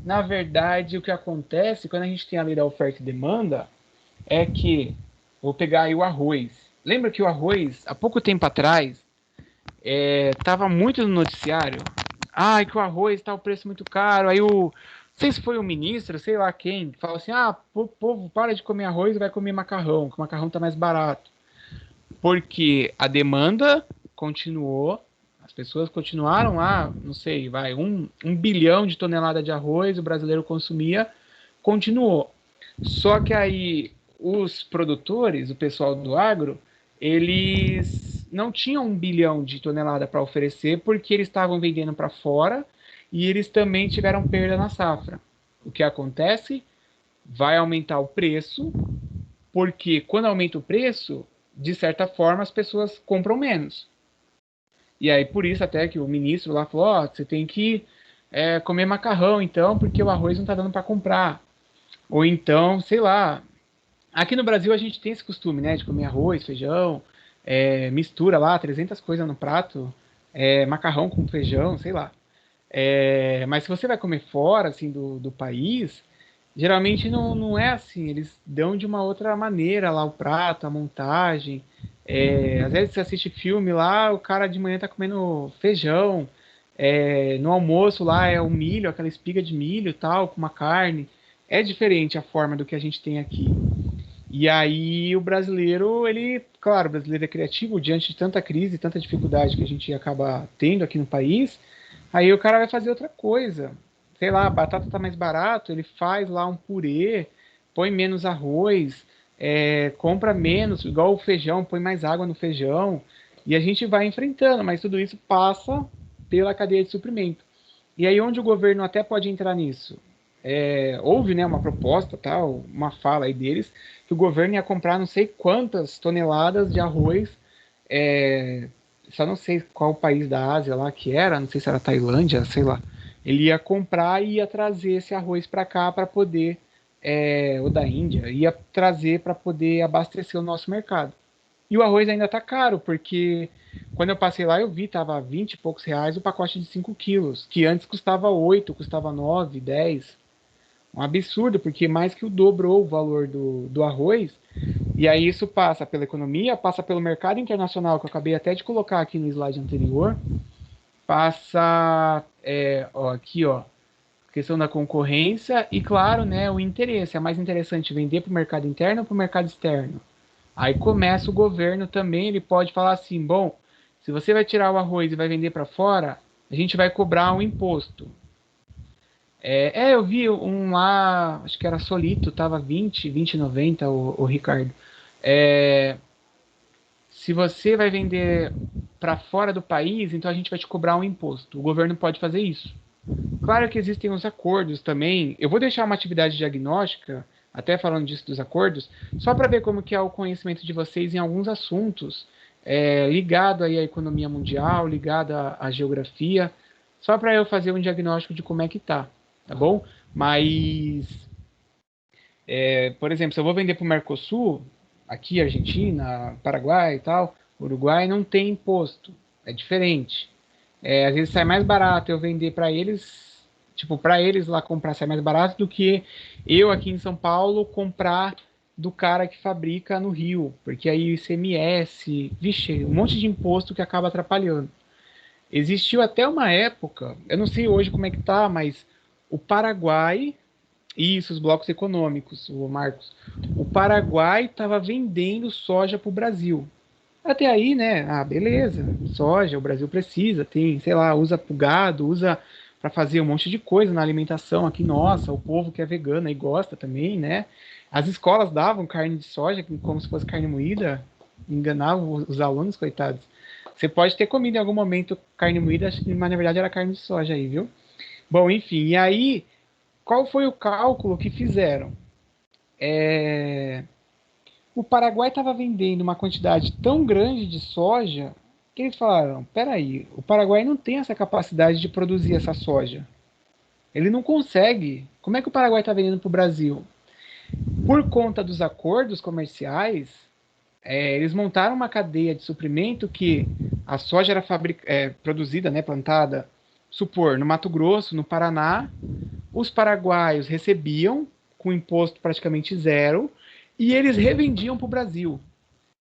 Speaker 1: na verdade, o que acontece quando a gente tem a lei da oferta e demanda é que, vou pegar aí o arroz. Lembra que o arroz, há pouco tempo atrás, estava muito no noticiário? Ah, que o arroz está o preço muito caro. Aí não sei se foi o ministro, sei lá quem, falou assim: povo, para de comer arroz e vai comer macarrão, que o macarrão está mais barato. Porque a demanda continuou, as pessoas continuaram lá, não sei, vai, 1 bilhão de toneladas de arroz o brasileiro consumia, continuou. Só que aí os produtores, o pessoal do agro, eles não tinham 1 bilhão de toneladas para oferecer porque eles estavam vendendo para fora e eles também tiveram perda na safra. O que acontece? Vai aumentar o preço, porque quando aumenta o preço, de certa forma as pessoas compram menos. E aí por isso até que o ministro lá falou: você tem que comer macarrão então, porque o arroz não está dando para comprar. Ou então, sei lá, aqui no Brasil a gente tem esse costume, né, de comer arroz, feijão, mistura lá 300 coisas no prato, macarrão com feijão, sei lá. Mas se você vai comer fora, assim, do país, geralmente não é assim. Eles dão de uma outra maneira lá o prato, a montagem. Às vezes você assiste filme lá, o cara de manhã tá comendo feijão. No almoço lá é o milho, aquela espiga de milho e tal, com uma carne. É diferente a forma do que a gente tem aqui. E aí o brasileiro, claro, o brasileiro é criativo diante de tanta crise, tanta dificuldade que a gente acaba tendo aqui no país. Aí o cara vai fazer outra coisa. Sei lá, a batata tá mais barato, ele faz lá um purê, põe menos arroz, compra menos, igual o feijão, põe mais água no feijão. E a gente vai enfrentando, mas tudo isso passa pela cadeia de suprimento. E aí onde o governo até pode entrar nisso? Houve, né, uma proposta, tal, uma fala aí deles, que o governo ia comprar não sei quantas toneladas de arroz, só não sei qual país da Ásia lá que era, não sei se era Tailândia, sei lá. Ele ia comprar e ia trazer esse arroz para cá para poder, ou da Índia, ia trazer para poder abastecer o nosso mercado. E o arroz ainda tá caro, porque quando eu passei lá eu vi, tava 20 e poucos reais o pacote de 5 quilos, que antes custava 8, custava 9, 10. Um absurdo, porque mais que o dobrou o valor do arroz. E aí isso passa pela economia, passa pelo mercado internacional, que eu acabei até de colocar aqui no slide anterior. Passa, aqui, questão da concorrência e, claro, né, o interesse. É mais interessante vender para o mercado interno ou para o mercado externo? Aí começa o governo também, ele pode falar assim: bom, se você vai tirar o arroz e vai vender para fora, a gente vai cobrar um imposto. Eu vi um lá, acho que era Solito, tava 20,90 o Ricardo. Se você vai vender para fora do país, então a gente vai te cobrar um imposto. O governo pode fazer isso. Claro que existem os acordos também. Eu vou deixar uma atividade diagnóstica, até falando disso dos acordos, só para ver como que é o conhecimento de vocês em alguns assuntos, ligado aí à economia mundial, ligado à geografia, só para eu fazer um diagnóstico de como é que tá bom? Mas, por exemplo, se eu vou vender para o Mercosul, aqui Argentina, Paraguai e tal, Uruguai não tem imposto, é diferente. Às vezes sai mais barato eu vender para eles, tipo, para eles lá comprar sai mais barato do que eu aqui em São Paulo comprar do cara que fabrica no Rio, porque aí o ICMS, vixe, um monte de imposto que acaba atrapalhando. Existiu até uma época, eu não sei hoje como é que tá, mas o Paraguai, isso, os blocos econômicos, o Marcos, o Paraguai estava vendendo soja para o Brasil. Até aí, né? Beleza, soja, o Brasil precisa, tem, sei lá, usa pro gado, usa para fazer um monte de coisa na alimentação aqui, nossa, o povo que é vegano e gosta também, né? As escolas davam carne de soja como se fosse carne moída, enganavam os alunos, coitados. Você pode ter comido em algum momento carne moída, mas na verdade era carne de soja aí, viu? Bom, enfim, e aí, qual foi o cálculo que fizeram? O Paraguai estava vendendo uma quantidade tão grande de soja que eles falaram: peraí, o Paraguai não tem essa capacidade de produzir essa soja. Ele não consegue. Como é que o Paraguai está vendendo para o Brasil? Por conta dos acordos comerciais, eles montaram uma cadeia de suprimento que a soja era produzida, né, plantada, supor, no Mato Grosso, no Paraná. os paraguaios recebiam com imposto praticamente zero e eles revendiam para o Brasil.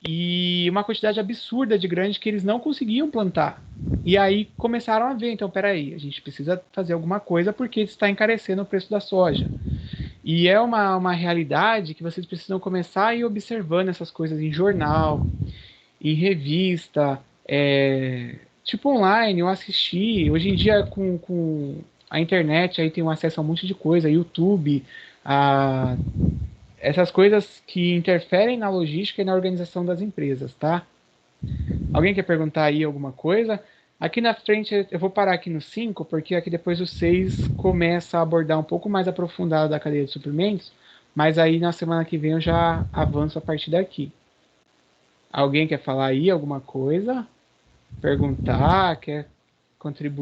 Speaker 1: E uma quantidade absurda de grande que eles não conseguiam plantar. E aí começaram a ver, então, peraí, a gente precisa fazer alguma coisa porque está encarecendo o preço da soja. E é uma realidade que vocês precisam começar a ir observando essas coisas em jornal, em revista, tipo online, eu assisti. Hoje em dia, com a internet, aí tem um acesso a um monte de coisa, YouTube, essas coisas que interferem na logística e na organização das empresas, tá? Alguém quer perguntar aí alguma coisa? Aqui na frente, eu vou parar aqui no 5, porque aqui depois o 6 começa a abordar um pouco mais aprofundado da cadeia de suprimentos, mas aí na semana que vem eu já avanço a partir daqui. Alguém quer falar aí alguma coisa? Perguntar? Quer contribuir?